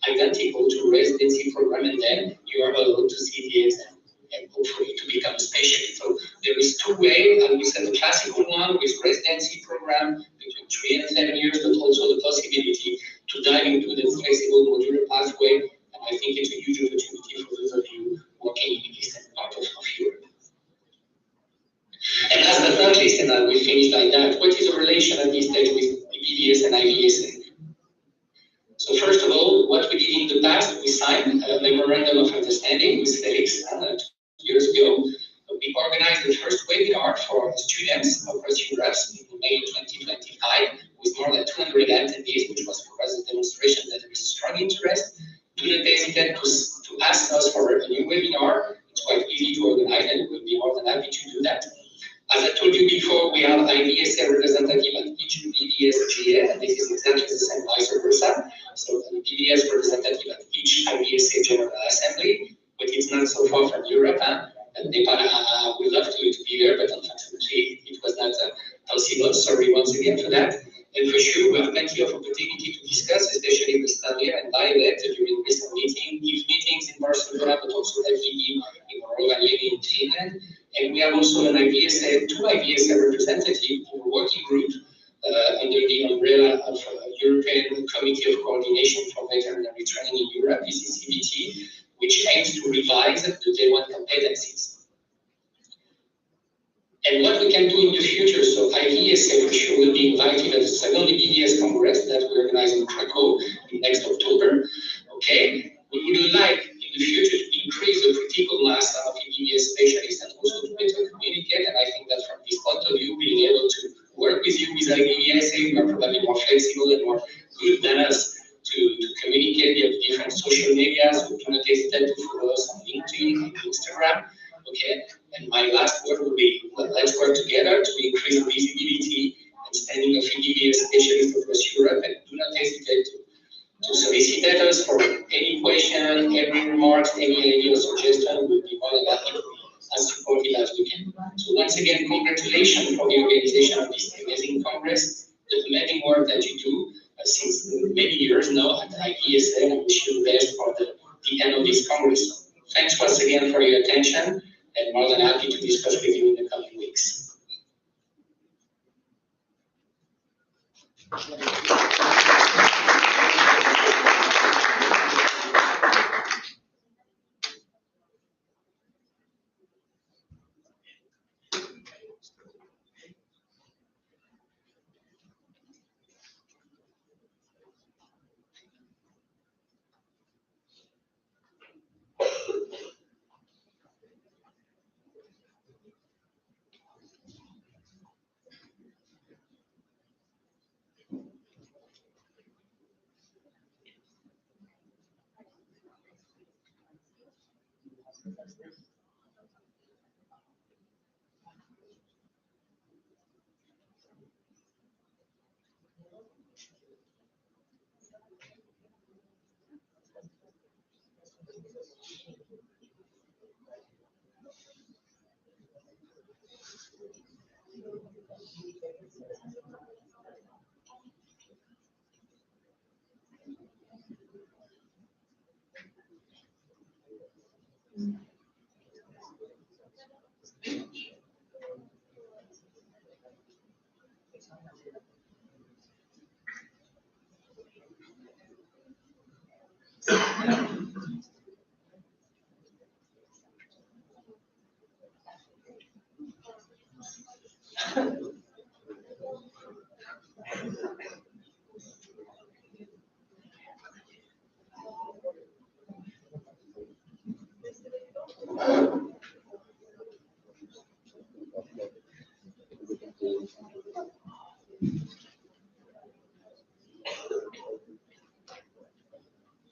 identical to residency program, and then you are allowed to see the exam and hopefully to become a specialist. So there is two ways, and we said the classical one with residency program between 3 and 7 years, but also the possibility to dive into the flexible modular pathway. And I think it's a huge opportunity for those of you working in the eastern part of Europe. And last but not least, and I will finish like that, what is the relation at this stage with BBS and IVSA? So first of all, what we did in the past, we signed a memorandum of understanding with Felix 2 years ago. We organized the first webinar for students across Europe in May 2025 with more than 200 attendees, which was for us a demonstration that there is strong interest. Do not hesitate to ask us for a new webinar. It's quite easy to organize, and we'll be more than happy to do that. As I told you before, we have IVSA representative at each BBS GA, and this is exactly the same vice versa. So the BBS representative at each IVSA General Assembly, but it's not so far from Europe. And Nepal, we love to be there, but unfortunately it was not possible. Sorry once again for that. And for sure, we have plenty of opportunity to discuss, especially with Tamir and Violet during recent meetings in Barcelona, but also FVE in Rovaniemi in Finland. And we have also an IVSA, 2 IVSA representatives in a working group under the umbrella of European Committee of Coordination for Veterinary Training in Europe, this is CVT, which aims to revise the Day 1 competencies. And what we can do in the future, so IVSA for sure will be invited at the second BBS Congress that we organize in Krakow next October. Okay, we would like in the future to increase the critical mass of BBS specialists and also to better communicate. And I think that from this point of view, being able to work with you with IVSA, we are probably more flexible and more good than us to communicate via different social media. So do not hesitate to follow us on LinkedIn and Instagram. Okay, and my last word will be, well, let's work together to increase visibility and standing of BBS specialists across Europe, and do not hesitate to solicit us for any question, any remarks, any idea or suggestion. We'll be more than happy as supportive as we can. So once again, congratulations for the organization of this amazing Congress, the amazing work that you do since many years now at IVSA, and I wish you the best for the end of this Congress. Thanks once again for your attention, and more than happy to discuss with you in the coming weeks.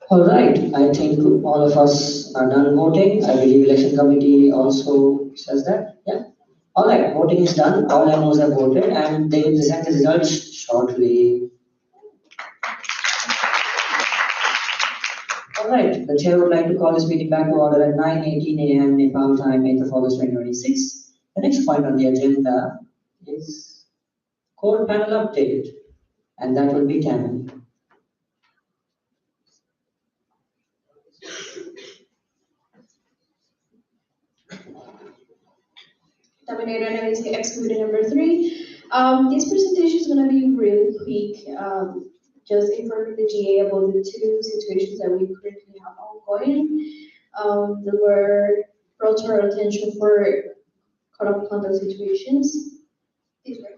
All right, I think all of us are done voting. I believe election committee also says that. Yeah. All right, voting is done. All MOs have voted, and they will present the results shortly. All right, the chair would like to call this meeting back to order at 9:18 a.m. Nepal time, 8th of August 2026. The next point on the agenda is core panel update, and that will be Tammy. Dominator and IVSA excluded number 3. This presentation is going to be really quick. Just informing the GA about the 2 situations that we currently have ongoing. That were brought to our attention for code of conduct situations. These were.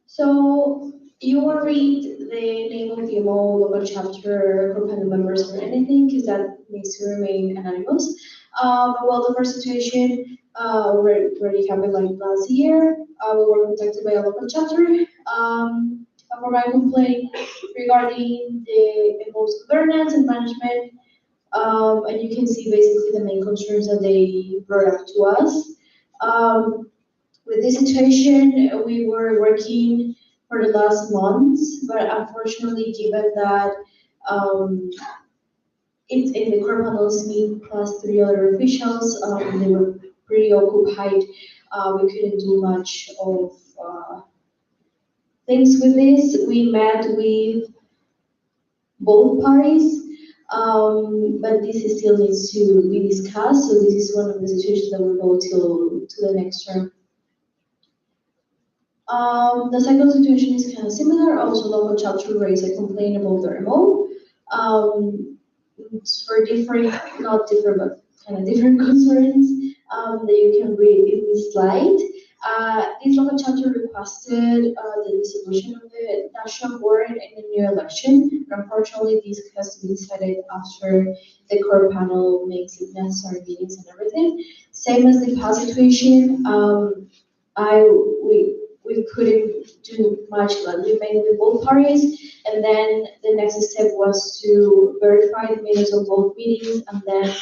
So you won't read the name of the MO, local chapter, core panel members, or anything, because that needs to remain anonymous. Well, the first situation already happened like last year. We were contacted by a local chapter for my complaint regarding the MO's governance and management. And you can see basically the main concerns that they brought up to us. With this situation, we were working for the last months, but unfortunately, given that it's in the core panels meet plus 3 other officials, they were pretty occupied. We couldn't do much of things with this. We met with both parties, but this still needs to be discussed. So this is one of the situations that will go to the next term. The second situation is kind of similar. Also, local chapter raised a complaint about their MO. For different, not different, but kind of different concerns that you can read in this slide. This local chapter requested the dissolution of the national board in the new election. But unfortunately, this has to be decided after the core panel makes it necessary meetings and everything. Same as the past situation, we couldn't do much, but we met with both parties, and then the next step was to verify the minutes of both meetings and then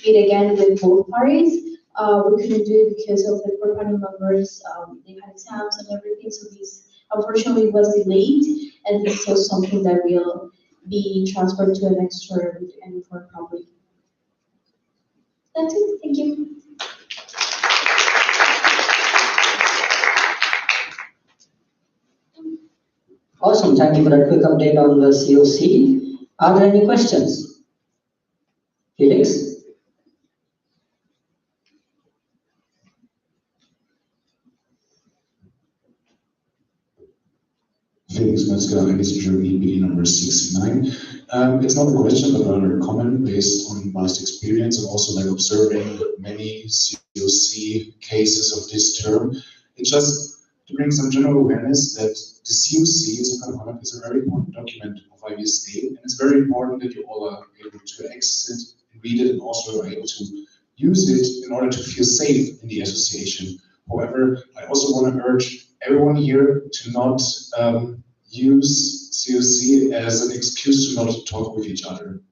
meet again with both parties. We couldn't do it because of the core panel members, they had exams and everything, so this unfortunately was delayed, and this is still something that will be transferred to the next term and informed properly. That's it, thank you. Awesome, thank you for that quick update on the COC. Are there any questions? Felix? Felix Metzger, IVSA Germany, BD number 69. It's not a question, but rather a comment based on past experience and also like observing many COC cases of this term. It's just to bring some general awareness that the COC is a very important document of IVSA, and it's very important that you all are able to access it, and read it, and also are able to use it in order to feel safe in the association. However, I also want to urge everyone here to not use COC as an excuse to not talk with each other,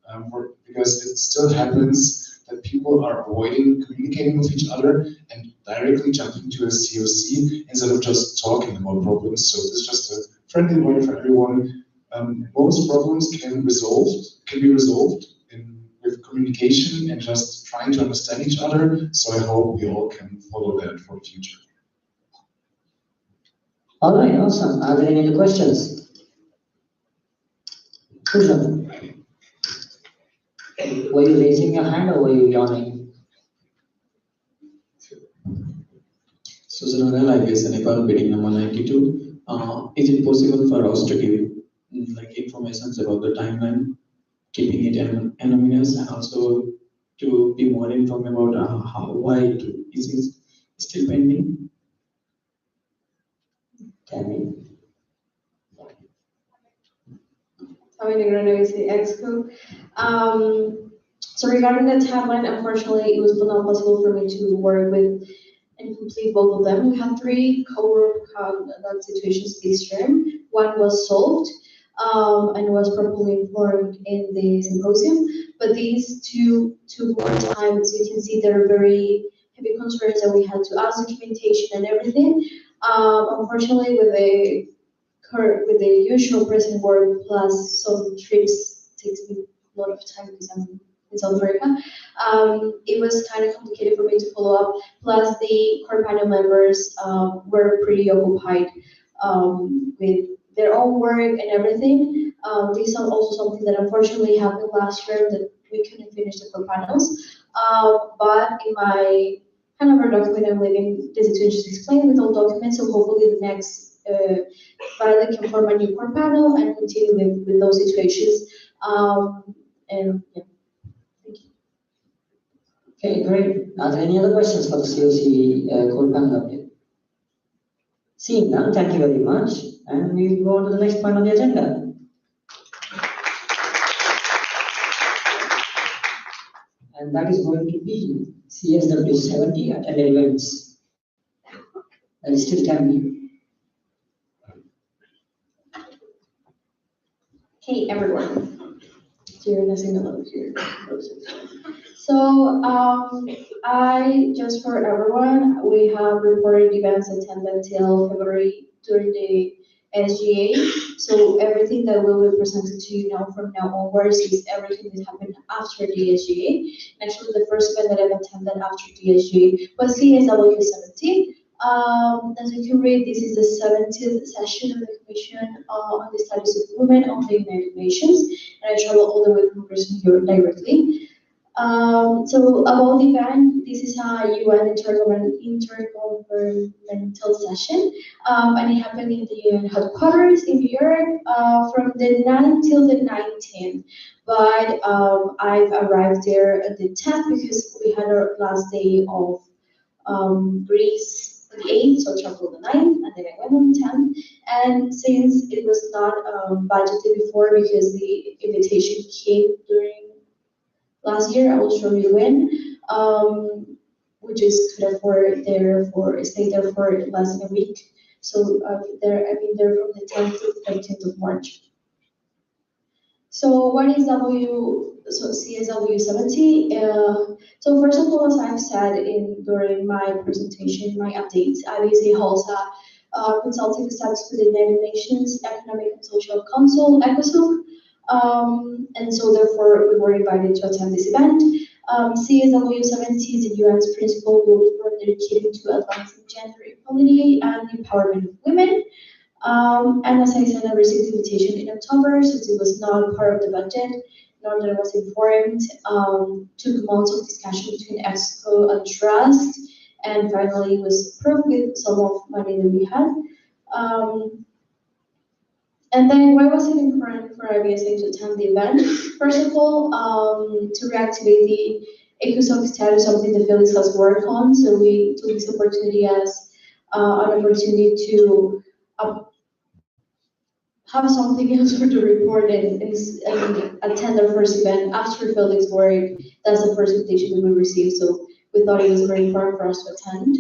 because it still happens that people are avoiding communicating with each other and directly jumping to a COC instead of just talking about problems. So this is just a friendly way for everyone. Most problems can be resolved with communication and just trying to understand each other. So I hope we all can follow that for the future. All right, awesome. Are there any other questions? Susan, were you raising your hand or were you yawning? Susan Orel, IVSA Nepal, bidding number 92. Is it possible for us to give like information about the timeline, keeping it anonymous, and also to be more informed about why is it still pending? Tammy? Tommy Negrano is the exco. So regarding the timeline, unfortunately, it was not possible for me to work with and complete both of them. We had three co-work that situations this term. One was solved and was properly informed in the symposium, but these two took more time. So you can see there are very heavy concerns that we had to ask documentation and everything. Unfortunately, with the usual present work plus some trips takes me a lot of time because I'm in South America. It was kind of complicated for me to follow up. Plus, the core panel members were pretty occupied with their own work and everything. This is also something that unfortunately happened last year that we couldn't finish the core panels. But in my Hanover document, I'm leaving the situation explained with all documents. So hopefully the next Violet can form a new core panel and continue with those situations. And yeah. Okay, great. Are there any other questions for the COC code panel update? Seeing none, thank you very much. And we go on to the next point on the agenda. And that is going to be CSW 70 attended events. That is still Tammy. Hey everyone. So you're missing a little here. So I just for everyone, we have reported events attended till February during the SGA. So everything that will be presented to you now from now onwards is everything that happened after the SGA. Actually, the first event that I've attended after the SGA was CSW 70. As you can read, this is the 70th session of the Commission on the Status of Women of the United Nations, and I travel all the way from Brisbane here directly. So about the event, this is a UN intergovernmental session, and it happened in the UN headquarters in New York from the 9th till the 19th. But I've arrived there at the 10th because we had our last day of Greece on the 8th, so I traveled the 9th, and then I went on the 10th. And since it was not budgeted before because the invitation came during last year, I will show you when, which is could afford stay there for less than a week. So I've been there from the 10th to the 13th of March. So what is CSW 70? So first of all, as I've said during my presentation, my updates, IVSA holds a consultative status with the United Nations Economic and Social Council, ECOSOC. And so therefore we were invited to attend this event. CSW 70 is the UN's principal group for dedicated to advancing gender equality and empowerment of women. And as I said, I received the invitation in October since it was not part of the budget, nor that I was informed. Took months of discussion between EXCO and Trust, and finally was approved with some of money that we had. And then why was it important for IVSA to attend the event? First of all, to reactivate the ECOSOC status, something the Felix has worked on. So we took this opportunity as an opportunity to have something else for the report and attend our first event after Felix work. That's the first invitation that we received. So we thought it was very important for us to attend.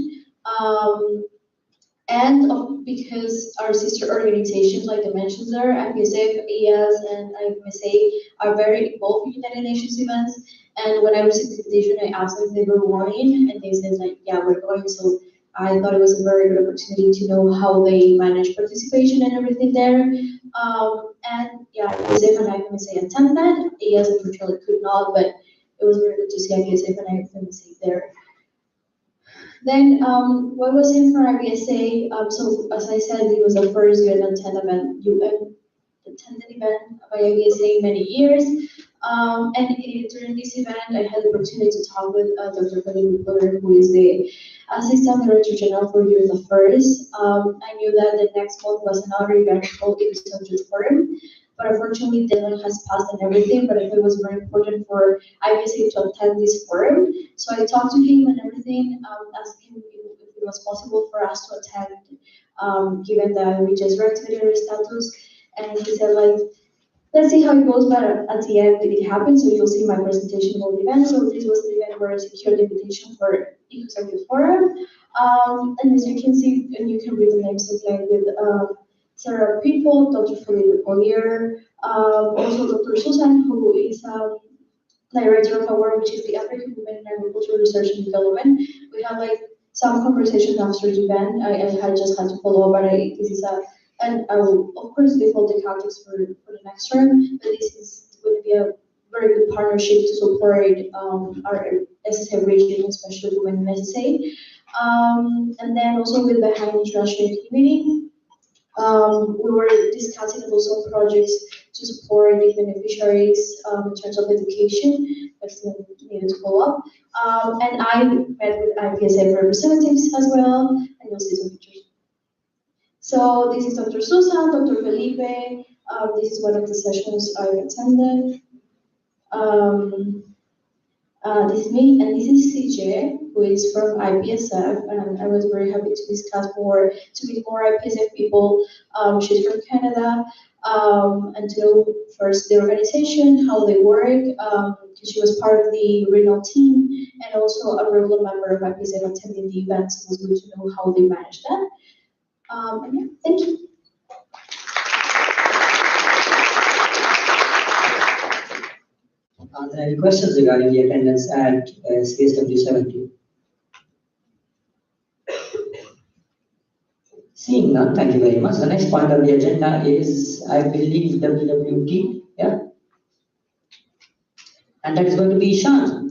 Because our sister organizations, like I mentioned there, IVSA, EAS, and IVSA are very involved in United Nations events. And when I received the invitation, I asked them if they were going, and they said like, yeah, we're going. So I thought it was a very good opportunity to know how they manage participation and everything there. And yeah, IVSA and IVSA attended. EAS unfortunately could not, but it was very good to see IVSA when I finished there. Then what was in for IVSA? So as I said, it was the first UN attended event by IVSA in many years. During this event, I had the opportunity to talk with Dr. Felipe Puller, who is the Assistant Director General for Youth Affairs. I knew that the next month was another event called IVSA Youth Forum, but unfortunately deadline has passed and everything, but I thought it was very important for IVSA to attend this forum. So I talked to him and everything, asked him if it was possible for us to attend, given that we just reactivated status, and he said like, let's see how it goes, but at the end it happened, so you'll see my presentation about the event. So this was the event where I secured the invitation for IVSA Youth Forum. And as you can see, and you can read the names again with several people, Dr. Felipe Collier, also Dr. Susan, who is director of our, which is the African Women in Agricultural Research and Development. We had like some conversations after the event. I had just had to follow up, but this is and I will of course default the context for the next term, but this is going to be a very good partnership to support our SSA region, especially women in SSA. And then also with the High International Committee, we were discussing about some projects to support the beneficiaries in terms of education, but still needed to follow up. And I met with IVSA representatives as well, and you'll see some pictures. So this is Dr. Susan, Dr. Felipe. This is one of the sessions I attended. This is me, and this is CJ, who is from IPSF, and I was very happy to discuss more, to meet more IPSF people. She's from Canada, and to know first the organization, how they work, because she was part of the regional team, and also a regular member of IPSF attending the events. So it was good to know how they manage that. And yeah, thank you. Are there any questions regarding the attendance at CSW 70? Seeing none, thank you very much. The next point on the agenda is, I believe, WWT, yeah? And that is going to be Ishan.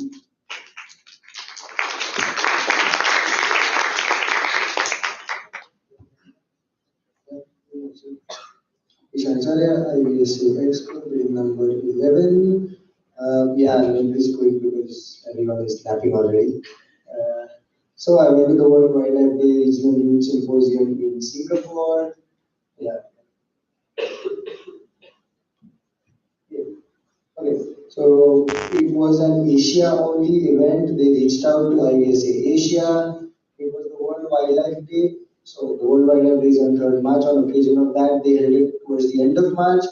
Ishancharya, IVSA Expo, page number 11. Yeah, I'll make this quick because everyone is clapping already. So I went to the World Wildlife Day Regional Youth Symposium in Singapore. Yeah. Okay, so it was an Asia only event. They reached out to IVSA Asia. It was the World Wildlife Day. So the World Wildlife Day is on 3rd March. On occasion of that, they held it towards the end of March.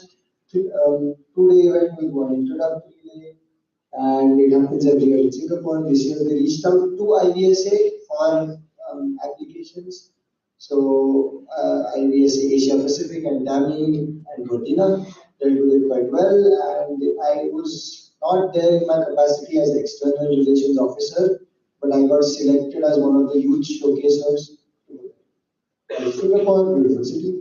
Two-day event with one introductory day, and it happens every year in Singapore. This year they reached out to IVSA for applications. So IVSA Asia Pacific and Dami and Rotina dealt with it quite well, and I was not there in my capacity as external relations officer, but I got selected as one of the youth showcasers. Singapore, beautiful city.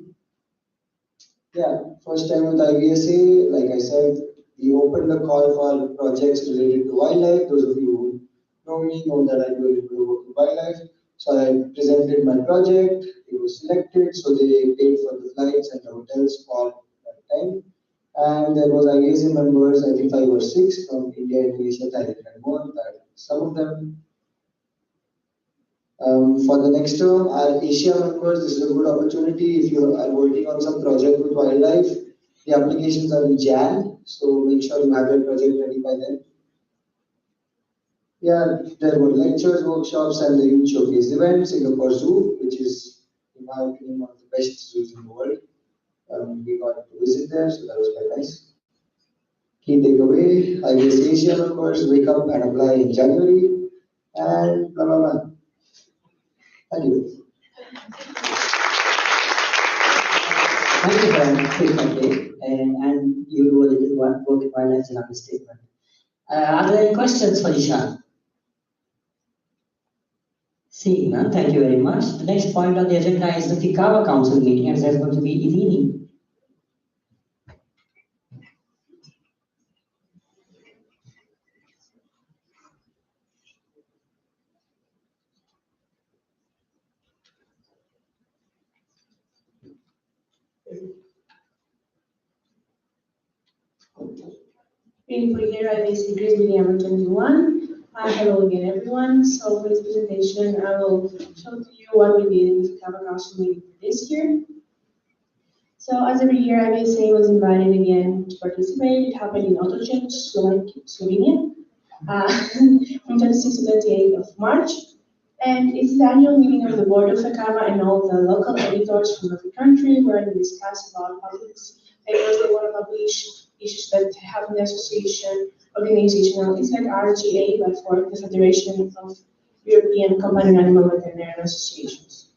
Yeah, first time with IVSA, like I said, we opened the call for projects related to wildlife. Those of you who know me know that I do a little bit of work with wildlife. So I presented my project, it was selected, so they paid for the flights and the hotels for that time. And there was IVSA members, I think 5 or 6 from India, Indonesia, Thailand, and more. Some of them. For the next term, our Asia members, this is a good opportunity. If you are working on some project with wildlife, the applications are in Jan, so make sure you have your project ready by then. Yeah, there were lectures, workshops, and the youth showcase event, Singapore Zoo, which is, in my opinion, one of the best zoos in the world. We got to visit there, so that was quite nice. Key takeaway, IVS Asia members wake up and apply in January, and blah, blah, blah. Thank you. Thank you very much, frequently, and you do a little work in wildlife in our statement. Are there any questions for Ishan? Seeing none, thank you very much. The next point on the agenda is the Fikawa Council meeting, and there's going to be Irini. Reading for year, IVSA Greece meeting number 21. Hello again, everyone. So for this presentation, I will show to you what we did in the Ficava Council meeting this year. So as every year, IVSA was invited again to participate. It happened in Ottogen, Slovenia, from 26 to 28 of March. And it's the annual meeting of the board of Ficava and all the local editors from every country where they discuss about topics, papers they want to publish, issues that have in the association, organizational. It's like RGA, but for the Federation of European Companion Animal Veterinarian Associations.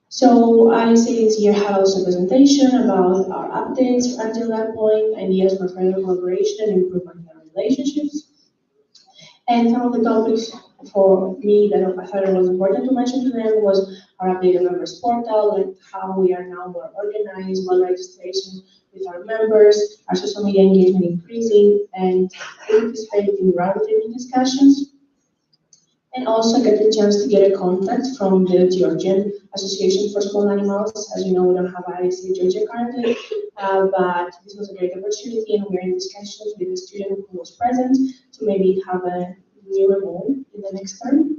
So IVSA this year had also a presentation about our updates until that point, ideas for further collaboration and improvement in our relationships. And some of the topics for me that I thought it was important to mention to them was our updated members portal, like how we are now more organized, well registration with our members, our social media engagement increasing, and participating in roundtable discussions. And also get the chance to get a contact from the Georgian Association for Small Animals. As you know, we don't have IVSA Georgia currently, but this was a great opportunity, and we're in discussions with the student who was present to maybe have a new role in the next term.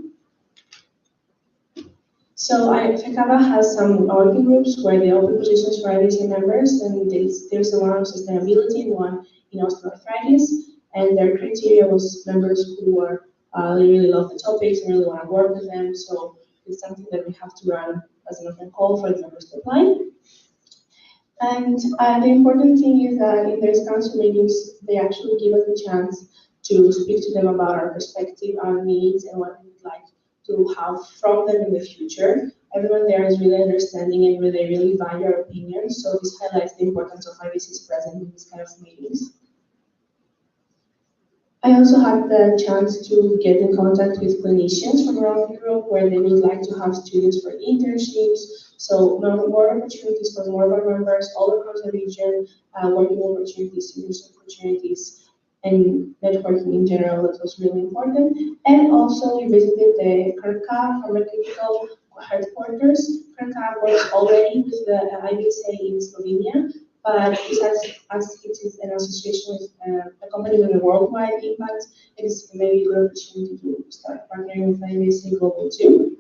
So Ficava has some working groups where they open positions for IVSA members, and there's one on sustainability and one in osteoarthritis, and their criteria was members who are they really love the topics and really want to work with them. So it's something that we have to run as an open call for the members to apply. And the important thing is that in their council meetings, they actually give us the chance to speak to them about our perspective, our needs, and what we would like to have from them in the future. Everyone there is really understanding and they really value our opinions. So this highlights the importance of IVSA's presence in these kind of meetings. I also had the chance to get in contact with clinicians from around Europe where they would like to have students for internships. So more opportunities for more of our members all across the region, working opportunities, students opportunities, and networking in general. That was really important. And also we visited the Crnca pharmaceutical headquarters. Crnca works already with the IVSA in Slovenia, but besides as it is an association with a company with a worldwide impact, it is maybe a good opportunity to start partnering with IVSA Global too.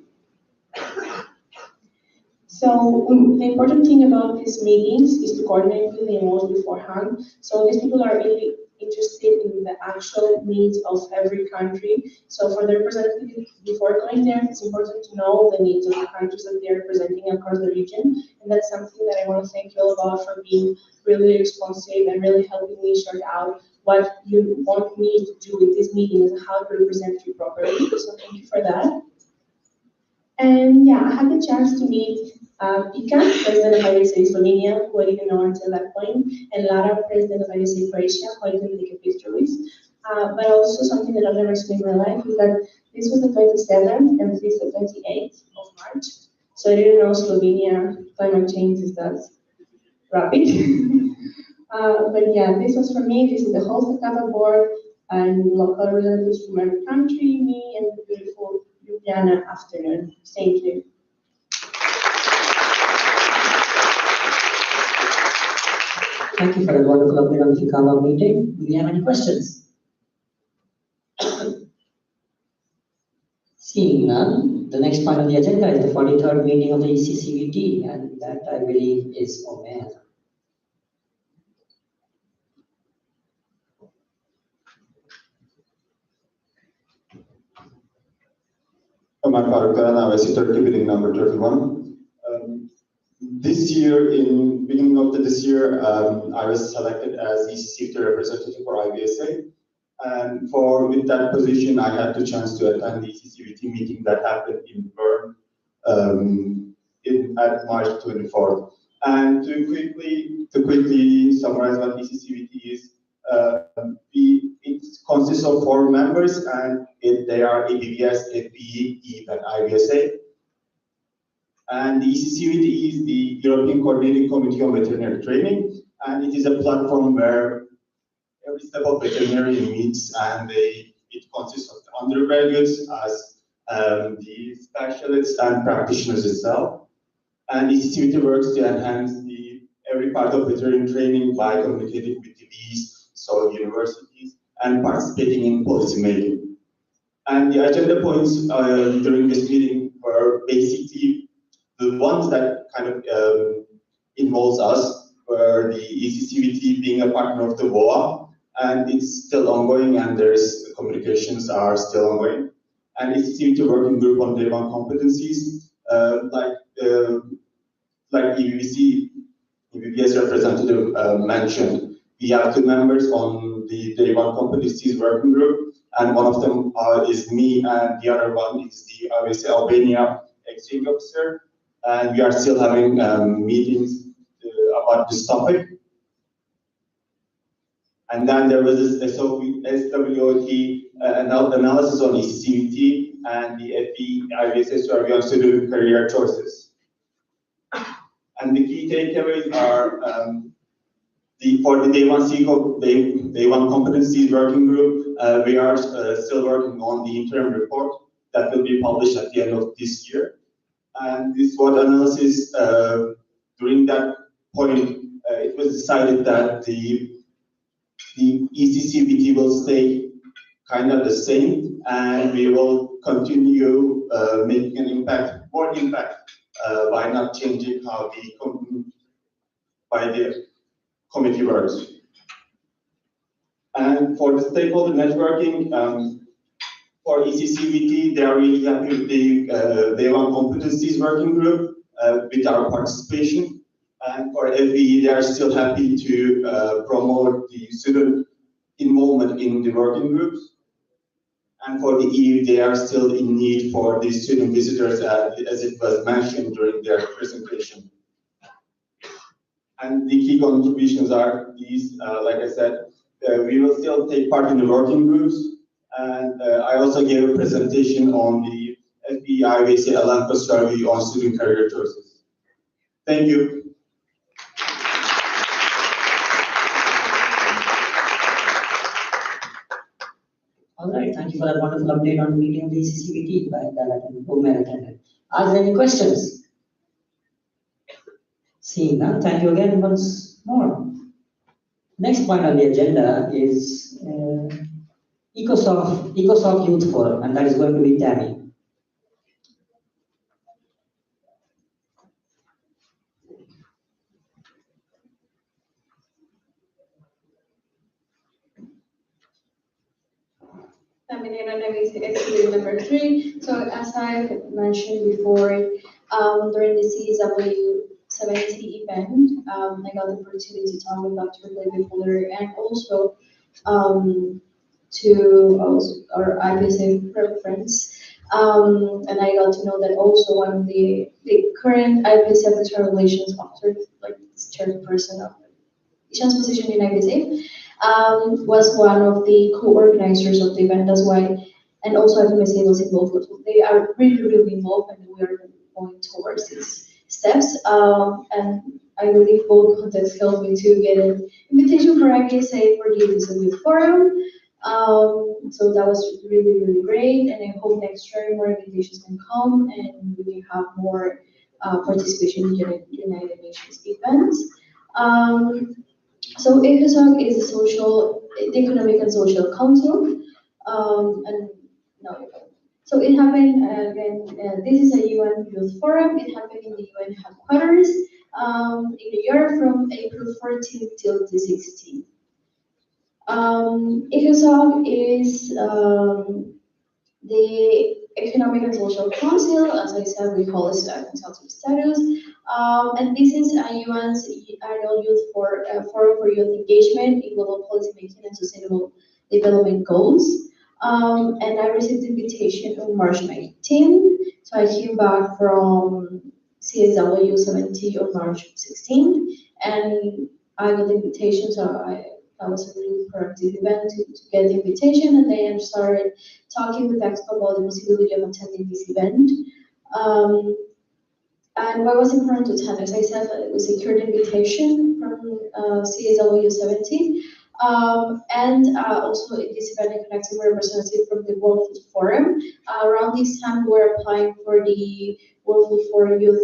So the important thing about these meetings is to coordinate with the MOs beforehand. So these people are really interested in the actual needs of every country. So for the representative, before going there, it's important to know the needs of the countries that they are representing across the region. And that's something that I want to thank you all about for being really responsive and really helping me sort out what you want me to do with these meetings and how to represent you properly. So thank you for that. And yeah, I had the chance to meet Pika, president of IVSA Slovenia, who I didn't know until that point, and Lara, president of IVSA Croatia, who I didn't take a picture with. But also something that I've never seen in my life is that this was the 27th and this is the 28th of March. So I didn't know Slovenia climate change is that rapid. But yeah, this was for me. This is the whole Ficava board and local representatives from every country, me and the beautiful Ljubljana afternoon. Thank you. Thank you for that wonderful update on the Ficava meeting. Do we have any questions? Seeing none, the next point on the agenda is the 43rd meeting of the ECCVT, and that I believe is Omer. Omar Farukhan, IVSA Turkey, meeting number 31. This year, in beginning of this year, I was selected as ECCVT representative for IVSA. And with that position, I had the chance to attend the ECCVT meeting that happened in Bern at March 24th. And to quickly summarize what ECCVT is, it consists of 4 members, and they are IVS, FPE, EVE, and IVSA. And the ECCVT is the European Coordinating Committee on Veterinary Training, and it is a platform where every step of veterinary meets, and it consists of the undergraduates as the specialists and practitioners itself. And ECCVT works to enhance every part adopting training by communicating with TVs, so universities, and participating in policy making. And the agenda points during this meeting were basically the ones that kind of involves us, were the ECCVT being a partner of the VOA, and it's still ongoing, and the communications are still ongoing. And ECCVT working group on Day 1 competencies, like IVSA representative mentioned, we have 2 members on the Day 1 competencies working group, and one of them is me, and the other one is the IVSA Albania exchange officer. And we are still having meetings about this topic. And then there was this SWOT analysis on ECCVT and the IVSA survey on student career choices. And the key takeaways are for the Day 1 competencies working group, we are still working on the interim report that will be published at the end of this year. And this SWOT analysis, during that point, it was decided that the ECCVT will stay kind of the same, and we will continue making an more impact by not changing how the committee works. And for the stakeholder networking, for ECCVT, they are really happy with the Day 1 competencies working group with our participation. And for FVE, they are still happy to promote the student involvement in the working groups. And for the EU, they are still in need for the student visitors, as it was mentioned during their presentation. And the key contributions are these, like I said, we will still take part in the working groups. And I also gave a presentation on the FBE IVSA Alanco survey on student career choices. Thank you. All right, thank you for that wonderful update on the meeting of the ECCVT that Umair attended. Are there any questions? Seeing none, thank you again once more. Next point on the agenda is EcoSoft Youth Forum, and that is going to be Tammy. Experience number 3. So as I mentioned before, during the CSW 70 event, I got the opportunity to talk with Dr. David Fuller and also to our IVSA reference. And I got to know that also one of the current IVSA Secretary Relations Officer, like chairperson of Ishan's position in IVSA, was one of the co-organizers of the event. That's why, and also IVSA was involved. They are really involved, and we are going towards these steps. And I believe both contexts helped me to get an invitation for IVSA for the Youth Forum. So that was really great, and I hope next year more invitations can come and we can have more participation in United Nations events. So ECOSOC is the Economic and Social Council, so it happened again. This is a UN Youth Forum. It happened in the UN headquarters in New York from April 14th till the 16th. ECOSOC is the Economic and Social Council. As I said, we call it a consultative status. And this is UN's annual youth forum for youth engagement in global policy making and sustainable development goals. And I received the invitation on March 19th. So I came back from CSW 70 on March 16th, and I got the invitation. So that was a really proactive event to get the invitation, and then I started talking with Expo about the possibility of attending this event. And what was important to attend, as I said, it was a secured invitation from CSW 70. And also in this event, I connected with a representative from the World Food Forum. Around this time, we were applying for the World Food Forum Youth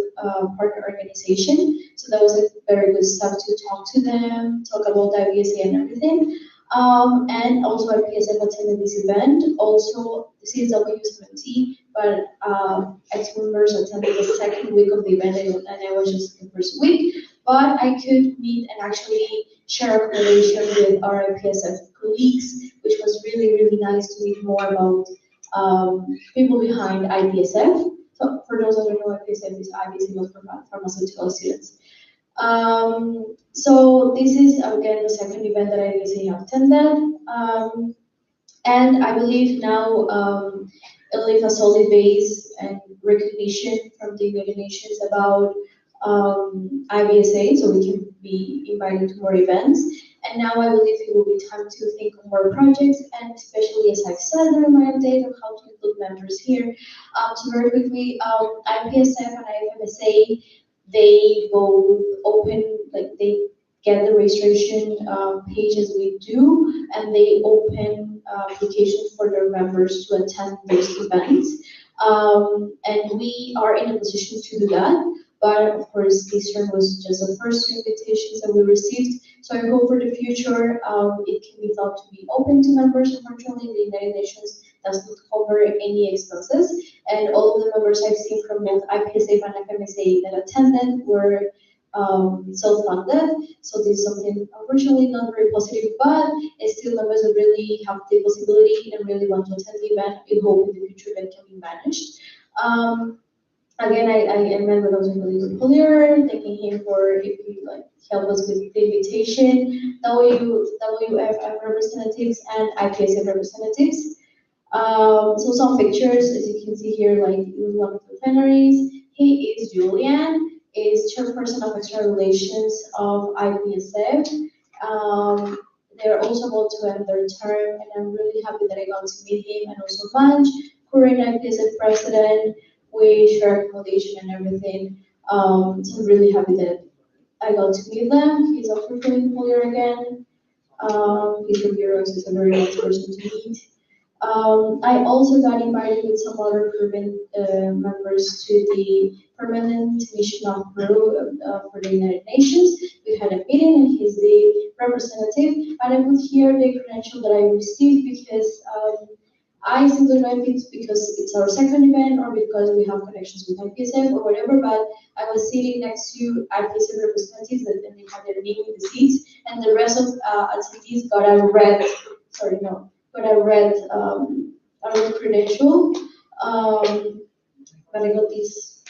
Partner Organization. So So that was a very good stuff to talk to them, talk about IVSA and everything. And also IPSF attended this event. Also, this is W70, but ex-members attended the second week of the event, and I was just the first week. But I could meet and actually share accommodation with our IPSF colleagues, which was really, really nice to meet more about people behind IPSF. So for those that don't know, IPSF is IVSA was for pharmaceutical students. So this is again the second event that IVSA have attended. And I believe now it'll leave a solid base and recognition from the United Nations about IVSA, so we can be invited to more events. And now I believe it will be time to think of more projects, and especially as I've said during my update on how to include members here. So very quickly, IPSF and IVSA, they both open, like they get the registration page as we do, and they open applications for their members to attend those events. And we are in a position to do that. But of course, this term was just the first two invitations that we received. So I hope for the future, it can be thought to be open to members. Unfortunately, the United Nations does not cover any expenses. And all of the members I've seen from both IPSA and FMSA that attended were self-funded. So this is something unfortunately not very positive, but it's still members that really have the possibility and really want to attend the event. We hope in the future that can be managed. Again, I met with also colleagues Polier, thanking him for if he like help us with the invitation, WWF representatives and IPSF representatives. So some pictures, as you can see here, like it was one of the plenaries. He is Julian, is chairperson of external relations of IVSF. They're also about to end their term, and I'm really happy that I got to meet him, and also Vanj, current IVSF president. We share accommodation and everything. So I'm really happy that I got to meet them. He's also from employer again. He's from Bureau, so he's a very nice person to meet. I also got invited with some other Peruvian members to the permanent mission of Peru for the United Nations. We had a meeting, and he's the representative. And I put here the credential that I received because I simply know if it's because it's our second event or because we have connections with IPSF or whatever, but I was sitting next to IPSF representatives and they had their name in the seats, and the rest of attendees got a red credential. But I got this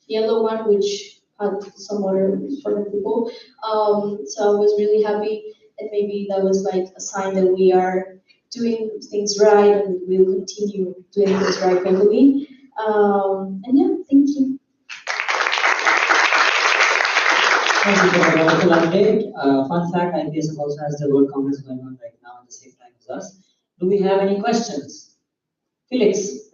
yellow one, which had some other important people. So I was really happy, and maybe that was like a sign that we are doing things right and we'll continue doing things right, hopefully. And yeah, thank you. Thank you for the wonderful update. Fun fact, IPSF also has the World Congress going on right now at the same time as us. Do we have any questions? Felix.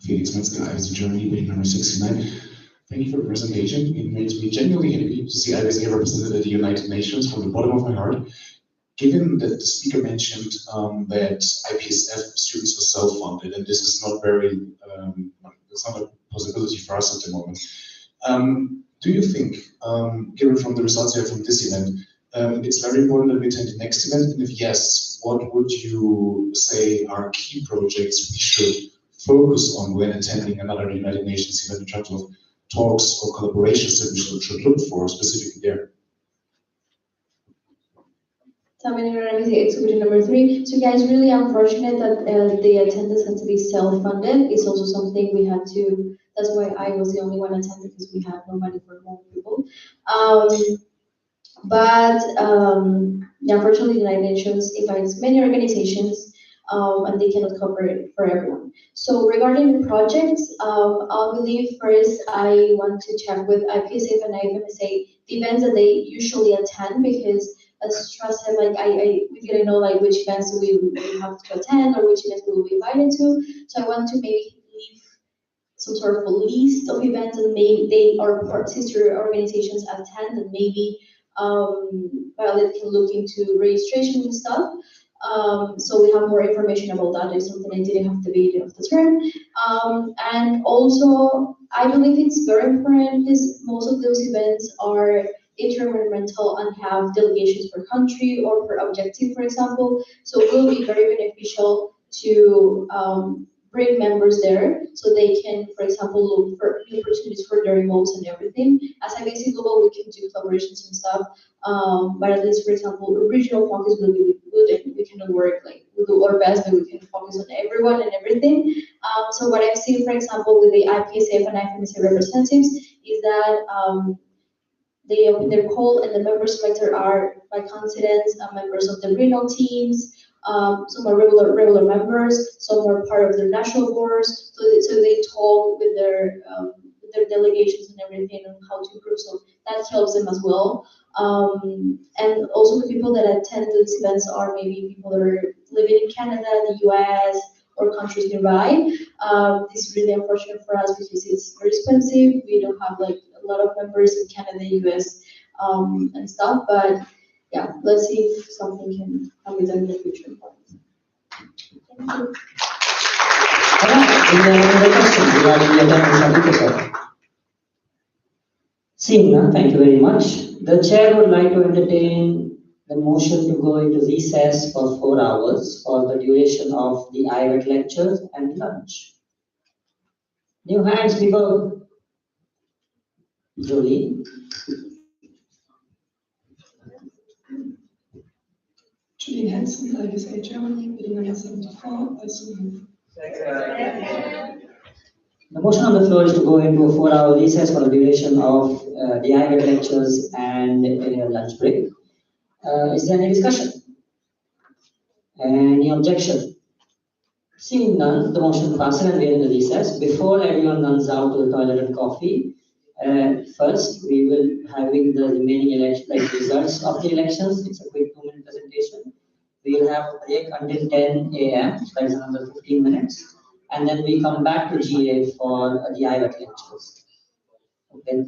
Felix Metzger, IVSA Germany, meeting number 69. Thank you for the presentation. It makes me genuinely happy to see IVSA represented at the United Nations from the bottom of my heart. Given that the speaker mentioned that IPSF students are self-funded, and this is not very, it's not a possibility for us at the moment. Do you think, given from the results you have from this event, it's very important that we attend the next event? And if yes, what would you say are key projects we should focus on when attending another United Nations event in terms of talks or collaborations that we should look for specifically there? Exhibition number 3. So guys, really unfortunate that the attendance had to be self-funded. It's also something we had to, that's why I was the only one attending, because we had no money for more people. Yeah, unfortunately, the United Nations invites many organizations, and they cannot cover it for everyone. So regarding the projects, I believe first I want to check with IPSF and IVSA the events that they usually attend, because as Trust said, like we didn't know like which events we have to attend or which events we will be invited to. So I want to maybe leave some sort of a list of events that maybe they or sister organizations attend, and maybe Violet can look into registration and stuff. So we have more information about that. It's something I didn't have the video of the term. And also, I believe it's very important because most of those events are intergovernmental and have delegations per country or per objective, for example. So it will be very beneficial to bring members there so they can, for example, look for new opportunities for their remotes and everything. As IVSA Global, we can do collaborations and stuff, but at least, for example, regional focus will be good and we cannot work like we do our best, but we can focus on everyone and everything. So what I've seen, for example, with the IPSF and IFMSA representatives is that they open their call and the members selected are by coincidence members of the regional teams. Some are regular members, some are part of their national boards. So they talk with their delegations and everything on how to improve. So that helps them as well. And also the people that attend these events are maybe people that are living in Canada, the US, or countries nearby. This is really unfortunate for us because it's very expensive. We don't have like a lot of members in Canada, US, and stuff. But yeah, let's see if something can be done in the future. Thank you. Any other questions regarding the attendance of IVSA? Seeing none, thank you very much. The chair would like to entertain the motion to go into recess for 4 hours for the duration of the IVET lectures and lunch. New hands, people. Jolie. Julie Hansen, IVSA Germany, bidding number 74, also move. The motion on the floor is to go into a 4-hour recess for the duration of the IVET lectures and a lunch break. Is there any discussion? Any objection? Seeing none, the motion passes and we are in the recess. Before everyone runs out to the toilet and coffee, first we will having the remaining election, like results of the elections. It's a quick 2-minute presentation. We will have a break until 10 a.m. So that is another 15 minutes. And then we come back to GA for the IVET lectures. Okay.